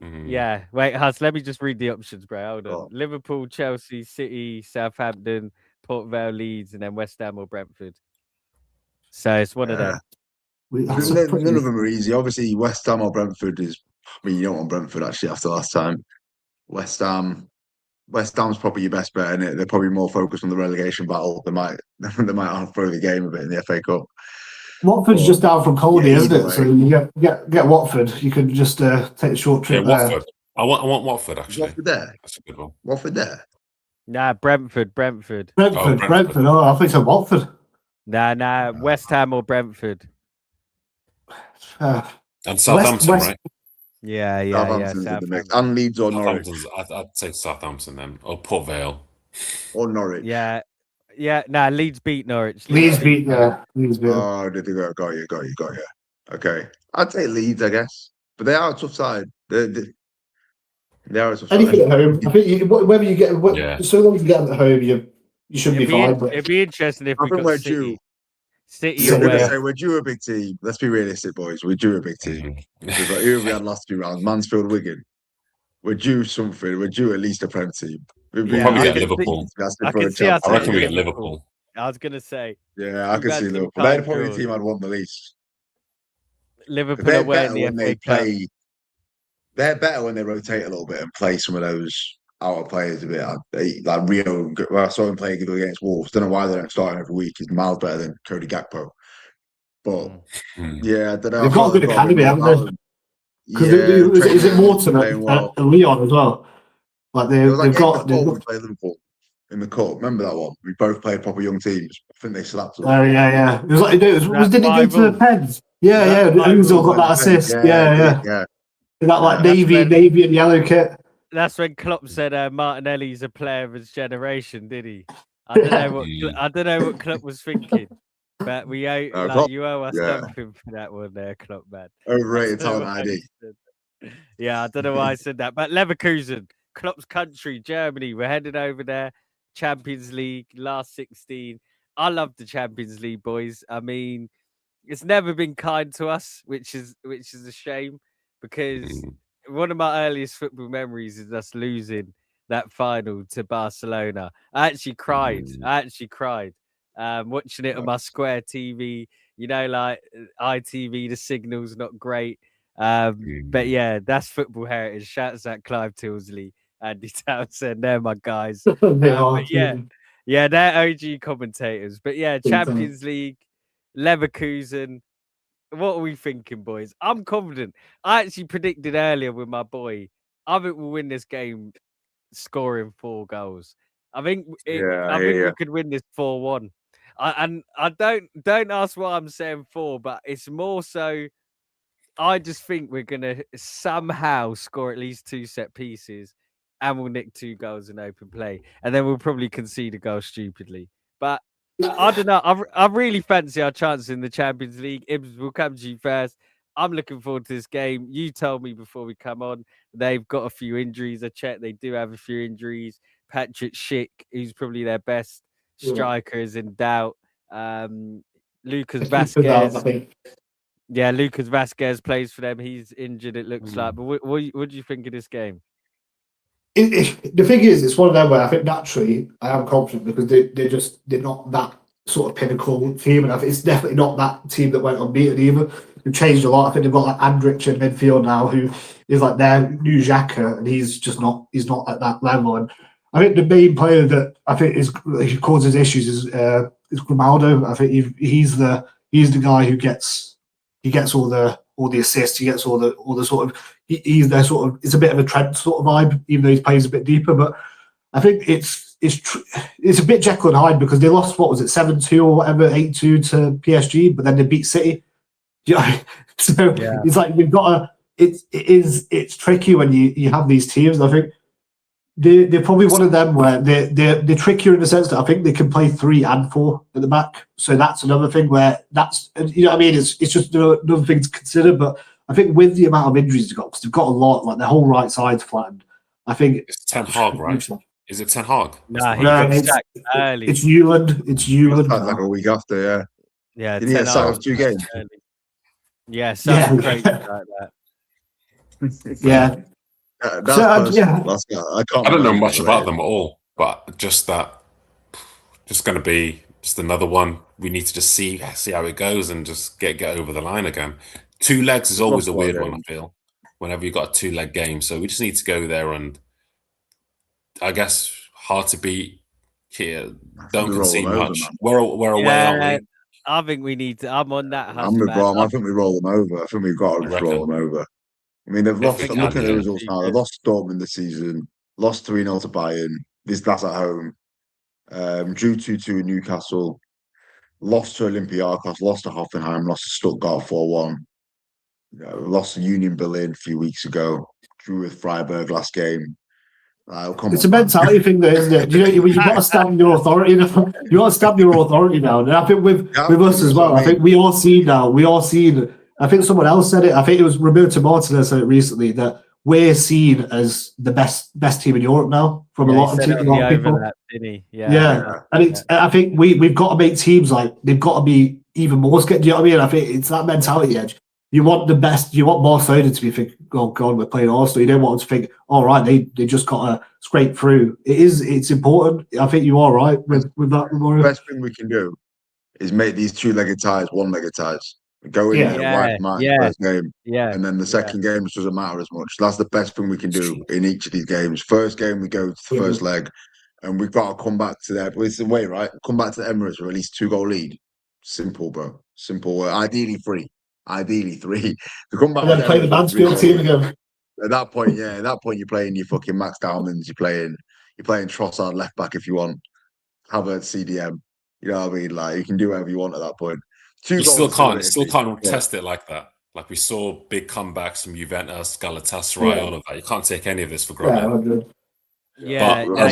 Mm-hmm. Yeah. Wait, Huss. Let me just read the options, bro. Hold on. Oh. Liverpool, Chelsea, City, Southampton, Port Vale, Leeds, and then West Ham or Brentford. So it's one of them. None of them are easy. Obviously, West Ham or Brentford is. I mean, you don't want Brentford actually after last time. West Ham's probably your best bet, innit? They're probably more focused on the relegation battle. They might outthrow the game a bit in the FA Cup. Watford's just down from Coldy, isn't it? So you get Watford. You could just take a short trip there. Watford. I want Watford actually. Watford there. That's a good one. Watford there. Nah, Brentford. Brentford. Oh, I think so. Watford. Nah. West Ham or Brentford. And Southampton, right? Yeah. Southampton. And Leeds or Norwich. I'd say Southampton then, or Port Vale. Or Norwich. Yeah. Nah, Leeds beat Norwich. Leeds beat. Oh, did they go? Got you. Okay. I'd say Leeds, I guess. But they are a tough side. They are a tough side. Anything at home. I think whether you get so long as you get them at home, you should be fine. It'd be interesting if we got City. City away. We're due a big team. Let's be realistic, boys. We're due a big team. We've got who we had last 2 rounds? Mansfield, Wigan. We're due something. We're due at least a Prem team. Probably get Liverpool. I reckon we get Liverpool. I was gonna say. Yeah, I can see Liverpool. They're probably the team I'd want the least. Liverpool away in the FA Cup. They're better when they rotate a little bit and play some of those outer players a bit. Like Rio, I saw him play against Wolves. Don't know why they don't start him every week. He's miles better than Cody Gakpo. But yeah, I don't know. They've got a good academy, haven't they? Because is it Morton at Leon as well? Like they've got. We played Liverpool in the cup. Remember that one? We both played proper young teams. I think they slapped us. Oh yeah. It was like did it go to the Pens? Yeah. Ozil got that assist. Yeah. That like navy and yellow kit. That's when Klopp said Martinelli's a player of his generation, did he? I don't know what Klopp was thinking, but we owe you owe us something for that one there, Klopp, man. Overrated talent ID. Yeah, I don't know why I said that, but Leverkusen, Klopp's country, Germany. We're headed over there. Champions League, last 16. I love the Champions League, boys. I mean, it's never been kind to us, which is a shame because one of my earliest football memories is us losing that final to Barcelona. I actually cried. Watching it on my Square TV. You know, like ITV, the signal's not great. But yeah, that's football heritage. Shouts out Clive Tilsley, Andy Townsend. They're my guys. Yeah, they're OG commentators. But yeah, Champions League, Leverkusen. What are we thinking, boys? I'm confident. I actually predicted earlier with my boy. I think we'll win this game scoring 4 goals. I think we could win this 4-1. I don't ask why I'm saying 4, but it's more so I just think we're gonna somehow score at least 2 set pieces and we'll nick 2 goals in open play. And then we'll probably concede a goal stupidly. But I don't know. I really fancy our chances in the Champions League. Ibs, will come to you first. I'm looking forward to this game. You told me before we come on, they've got a few injuries. I checked. They do have a few injuries. Patrick Schick, who's probably their best striker, is in doubt. Lucas Vasquez. Yeah, Lucas Vasquez plays for them. He's injured, it looks like. But what do you think of this game? The thing is, it's one of them where I think naturally I am confident because they're not that sort of pinnacle team, and I think it's definitely not that team that went unbeaten either. They've changed a lot. I think they've got like Andrich in midfield now, who is like their new Xhaka, and he's not at that level. And I think the main player that I think he causes issues is Grimaldo. I think he's the guy who gets all the assists. He gets all the sort of he's their sort of. It's a bit of a Trent sort of vibe, even though he plays a bit deeper. But I think it's a bit Jekyll and Hyde because they lost 7-2 or whatever, 8-2 to PSG, but then they beat City. So it's like we've got it's tricky when you have these teams. I think they're probably one of them where they're trickier in the sense that I think they can play 3 and 4 at the back. So that's another thing where that's, you know what I mean? It's just another thing to consider. But I think with the amount of injuries they've got, because they've got a lot, like their whole right side's flattened. I think it's Ten Hag, right? Is it Ten Hag? Nah, he got sacked early. It's Newland. Like a week after, yeah. Yeah, You need to start 2 games. Yeah, sounds crazy like that. Yeah. That's I don't know much about them at all, but just going to be just another one. We need to just see how it goes and just get over the line again. 2 legs is always a weird one, I feel, whenever you've got a 2-leg game. So we just need to go there and, I guess, hard to beat here. Don't concede much. We're away, aren't we? I think we need to. I'm on that. I'm with Brom. I think we roll them over. I think we've got to just roll them over. I mean, they've lost. I'm looking at the results now. They've lost Dortmund this season. Lost 3-0 to Bayern. That's at home. Drew 2-2 in Newcastle. Lost to Olympiacos. Lost to Hoffenheim. Lost to Stuttgart 4-1. Lost to Union Berlin a few weeks ago. Drew with Freiburg last game. It's a mentality thing, though, isn't it? Do you know you've got to stamp your authority? You got to stamp your authority now. And I think with us as well. I think we all see now. I think someone else said it. I think it was Roberto Martinez said it recently that we're seen as the best team in Europe now from a lot of people. Yeah. And I think we've got to make teams like they've got to be even more scared. Do you know what I mean? I think it's that mentality edge. You want the best. You want Barcelona to be thinking, "Oh God, we're playing Arsenal." You don't want them to think, "All right, they just got to scrape through." It's important. I think you are right with that. The best thing we can do is make these 2-legged ties 1-legged ties. Go in there, wipe them out in the first game, and then the second game just doesn't matter as much. That's the best thing we can do in each of these games. First game we go to the first leg, and we've got to come back to that. It's the way, right? Come back to the Emirates with at least 2-goal lead. Simple, bro. Simple. Ideally 3. Ideally 3. To come back and then play the Mansfield team again. At that point, you're playing your fucking Max Dowmans. You're playing Trossard left back if you want. Havertz CDM. You know what I mean? Like you can do whatever you want at that point. You still can't test it like that. Like we saw big comebacks from Juventus, Galatasaray, all of that. You can't take any of this for granted. Yeah, but I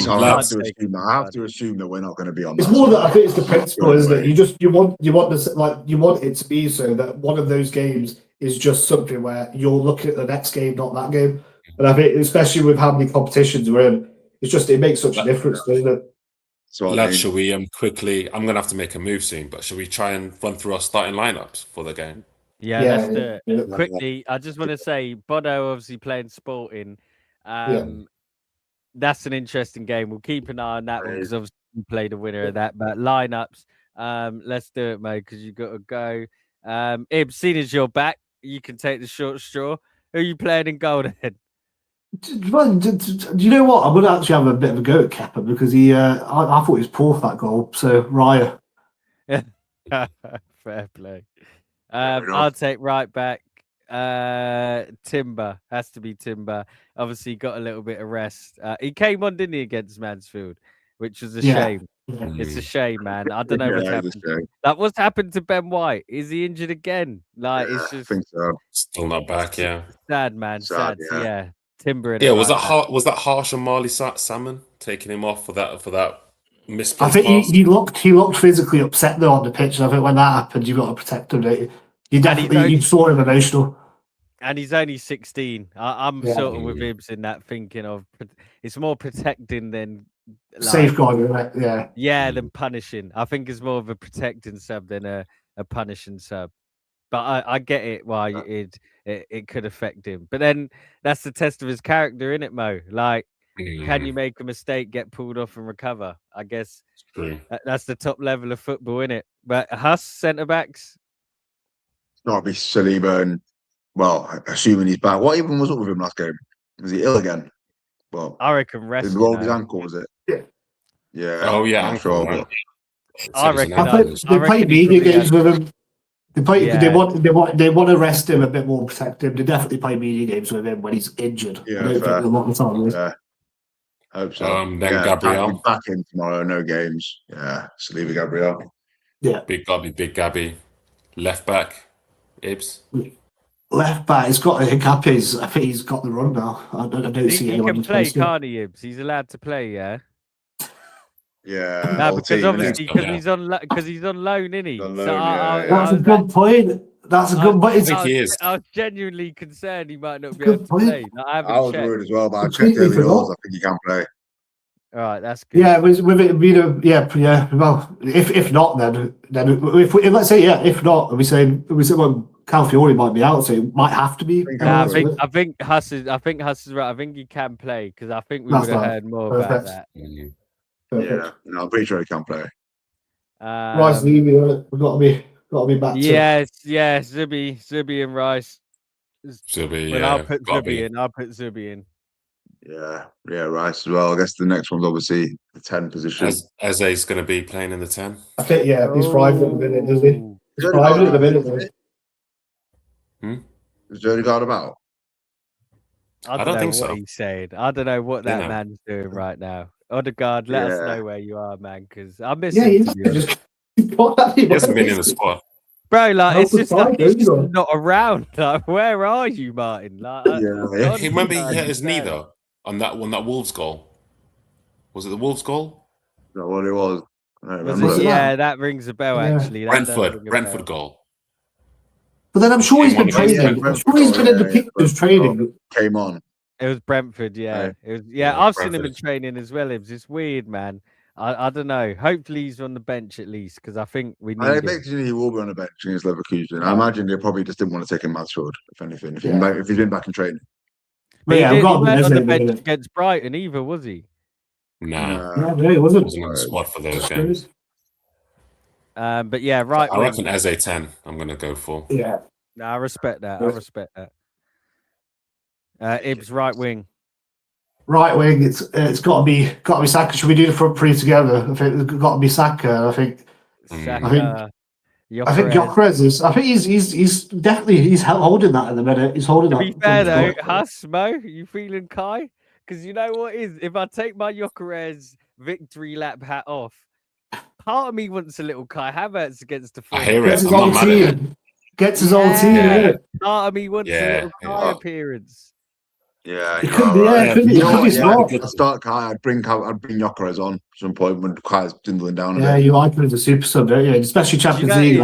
have to assume that we're not going to be on. It's more that I think it's the principle, isn't it? You want it to be so that one of those games is just something where you're looking at the next game, not that game. And I think, especially with how many competitions we're in, it makes such a difference, doesn't it? So lads, shall we quickly? I'm going to have to make a move soon, but shall we try and run through our starting lineups for the game? Yeah, let's do it. Quickly, I just want to say, Bono obviously playing Sporting. That's an interesting game. We'll keep an eye on that one because obviously you played the winner of that. But lineups, let's do it, mate, because you've got to go. Ib, seeing as you're back, you can take the short straw. Who are you playing in goal then? Do you know what? I'm going to actually have a bit of a go at Kepa because I thought he was poor for that goal. So, Raya. Fair play. I'll take right back. Timber. Has to be Timber. Obviously, got a little bit of rest. He came on, didn't he, against Mansfield? Which was a shame. It's a shame, man. I don't know what's happened. Like, what's happened to Ben White? Is he injured again? Like, it's just. I think so. Still not back. Yeah. Sad, man. Sad. Yeah. Timber. Was that harsh on Marley Salmon taking him off for that misplaced I think he looked physically upset though on the pitch. And I think when that happened, you've got to protect him. Don't you? You saw him emotional. And he's only 16. I'm sort of with Ibs in that thinking of it's more protecting than safeguarding, right? Yeah, than punishing. I think it's more of a protecting sub than a punishing sub. But I get it why it could affect him. But then that's the test of his character, isn't it, Mo? Like, can you make a mistake, get pulled off and recover? I guess that's the top level of football, isn't it? But Huss, centre-backs? It's got to be Saliba and, well, assuming he's back. What even was up with him last game? Was he ill again? Well, I reckon rest. He rolled his ankle, was it? Yeah. Oh, yeah. I'm sure. But... I reckon. They played media games with him. They want to rest him a bit more, protect him. They definitely play media games with him when he's injured. Yeah, I don't think a lot of time. Yeah. Hope so. Then Gabriel back in tomorrow. No games. Yeah, Saliba, Gabriel. Yeah. Big Gabby. Left back, Ibs. Left back, it's got Hicapi's. I think he's got the run now. I don't see He anyone can who's play, posted it. can't he, Ibs? He's allowed to play, yeah. Yeah. No, whole because team, obviously, innit? because he's on loan, isn't he? On So loan, yeah, That's a good point. That's a good point. I think he is. I was genuinely concerned he might not be Good able to point. play. Like, I haven't I was checked. worried as well, but I checked Completely early doors. forgot. I think he can play. All right, that's good. Yeah, with it being yeah. Well, if not, then if let's say if not, we say well, Calafiori might be out, so it might have to be. I think Huss is right. I think he can play because I think we would have heard more about that. Yeah, no, I'm pretty sure he can play. Rice Levy, we've got to be back. Yes, Zubi and Rice. Zubi, When yeah, I'll put Zubi in. Yeah, Rice as well. I guess the next one's obviously the 10 position. Eze's going to be playing in the 10. I think he's private at the minute, isn't he? He's private at the minute. Is Odegaard about? I don't think so. He's saying. I don't know what that man's doing right now. Odegaard, let us know where you are, man, because I miss him. He hasn't been in the squad. Bro, like it's just like he's just not around. Like, where are you, Martin? Like, Remember he hit his knee though on that Wolves goal. Was it the Wolves goal? Is that what it was? That rings a bell. Actually, Brentford goal. But then I'm sure he's been training. I'm sure he's been in the pictures training. Came on. It was Brentford, yeah. It was, I've seen him in training as well. It's weird, man. I don't know. Hopefully he's on the bench at least because I think we need I think he will be on the bench against Leverkusen. I imagine they probably just didn't want to take him Mansfield, if anything, if he's been back in training. But he wasn't on the bench against Brighton either, was he? No. He wasn't on the squad for those games. But yeah, right. I reckon Eze 10 I'm going to go for. Yeah. No, I respect that. Ibs right wing. Right wing, it's got to be Saka. Should we do the front three together? I think it's got to be Saka. I think Gyökeres is. I think he's definitely holding that at the minute. He's holding that. To be fair though, Huss, Mo, you feeling Kai? Because you know what is if I take my Gyökeres victory lap hat off, part of me wants a little Kai Havertz against the. I hear it. I'm not mad at it. Gets his own team. Part of me wants a little Kai appearance. Yeah, it could be. I'd start Kai. I'd bring Gyökeres on at some point when Kai's dwindling down. Yeah, you like him as a super sub, don't you? Especially Champions League,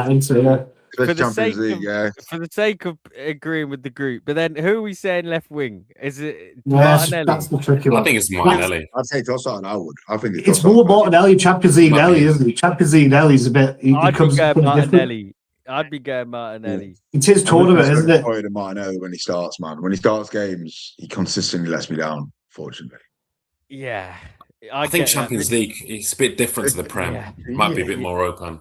For the sake of agreeing with the group, but then who are we saying left wing? Is it Martinelli? That's the tricky one. I think it's Martinelli. I'd say Trossard. I think it's more Martinelli. Champions League Nelly, isn't he? Champions League Nelly's a bit. I'd be going Martinelli. I'd be going Martinelli. It's his tournament, isn't it? I'm Martinelli when he starts, man. When he starts games, he consistently lets me down. Fortunately. Yeah, I think Champions League is a bit different to the Prem. Might be a bit more open.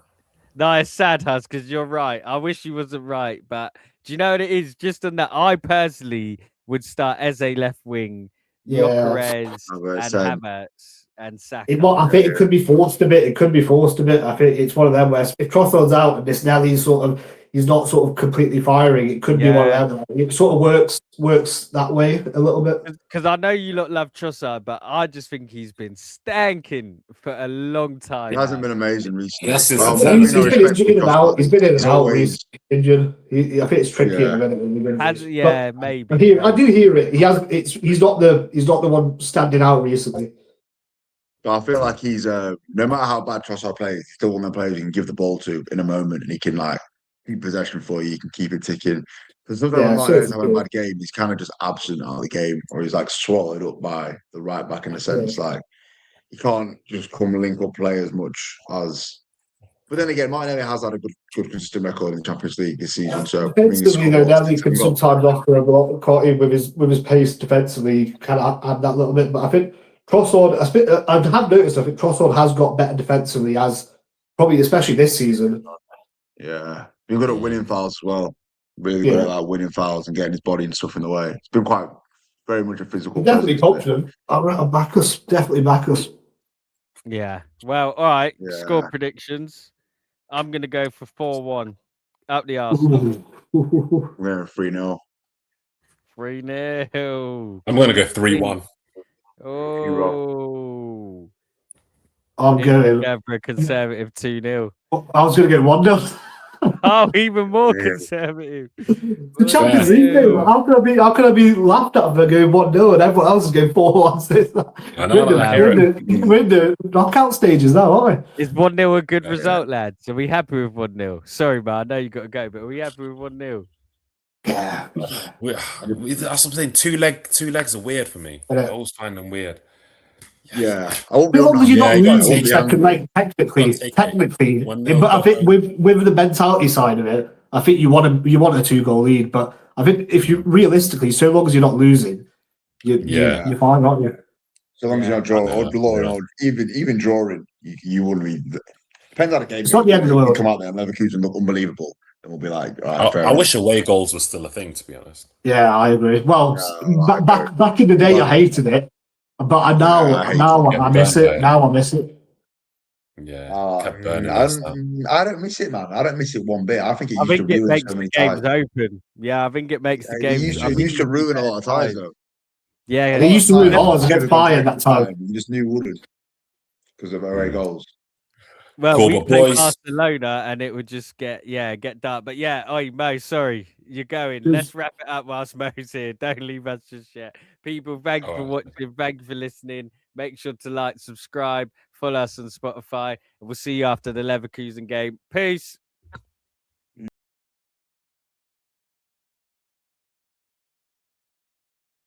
No, it's sad, Huss, because you're right. I wish you wasn't right, but do you know what it is? Just on that, I personally would start Eze left wing, Gyökeres, and Havertz. And Saka. I think it could be forced a bit. I think it's one of them where if Trossard's out and this Nelly's he's not sort of completely firing, it could be one of them. It sort of works that way a little bit. Because I know you lot love Trossard, but I just think he's been stanking for a long time. He hasn't been amazing recently. He's been in and out. He's injured. I think it's tricky at the minute. Maybe. I do hear it. He's not the one standing out recently. But I feel like he's no matter how bad Trossard plays, he's still one of the players you can give the ball to in a moment, and he can keep possession for you. You can keep it ticking. Because sometimes Martinez having a bad game, he's kind of just absent out of the game, or he's swallowed up by the right back in a sense. He can't just come link up play as much as. But then again, Martinelli has had a good consistent record in the Champions League this season. So Nelly can sometimes offer a lot caught in with his pace defensively. Kind of add that little bit, but I think. Trossard, I have noticed. I think Trossard has got better defensively, especially this season. Yeah, been good at winning fouls as well. Really good at winning fouls and getting his body and stuff in the way. It's been very much a physical. Definitely confident. I'll back us. Definitely back us. Yeah. Well, all right. Yeah. Score predictions. I'm gonna go for 4-1. Up the Arsenal. We're 3-0. 3-0. I'm gonna go 3-1. Oh, I'm going for a conservative 2-0. I was going to get 1-0. Oh, even more Yeah. conservative. The Champions League game. How could I be laughed at for going 1-0 and everyone else is going 4-1? I know, We're in the knockout stages now, aren't we? Is 1-0 a good Yeah. result, lads? Are we happy with 1-0? Sorry, man. I know you got to go, but are we happy with 1-0? Yeah. That's what I'm saying. Two legs are weird for me. I always find them weird. Yeah, I won't be As long as you're not you gotta losing take second leg, technically, but I think with the mentality side of it, I think you want a 2-goal lead. But I think if you realistically, so long as you're not losing, you're fine, aren't you? So long as you're not drawing, or even drawing, you wouldn't be. Depends on the game. It's not the end of the world. You come out there and Leverkusen look unbelievable, and we'll be like, all right, fair I enough. wish away goals was still a thing, to be honest. Yeah, I agree. Well, back in the day, I hated it, but now I miss it. Now I miss it. Yeah, kept burning I don't miss it, man. I don't miss it one bit. I think it used to it ruin makes so many the games times. open. Yeah, I think it makes the It games. used to ruin a lot of times, though. Yeah, They used to ruin ours against Bayern that time. You just knew wouldn't because of away goals. Well, Cool, we but played boys- Barcelona and it would just get dark. But yeah, Mo, sorry, you're going. Let's wrap it up whilst Mo's here. Don't leave us just yet. People, thank you for watching. Thank you for listening. Make sure to like, subscribe, follow us on Spotify, and we'll see you after the Leverkusen game. Peace.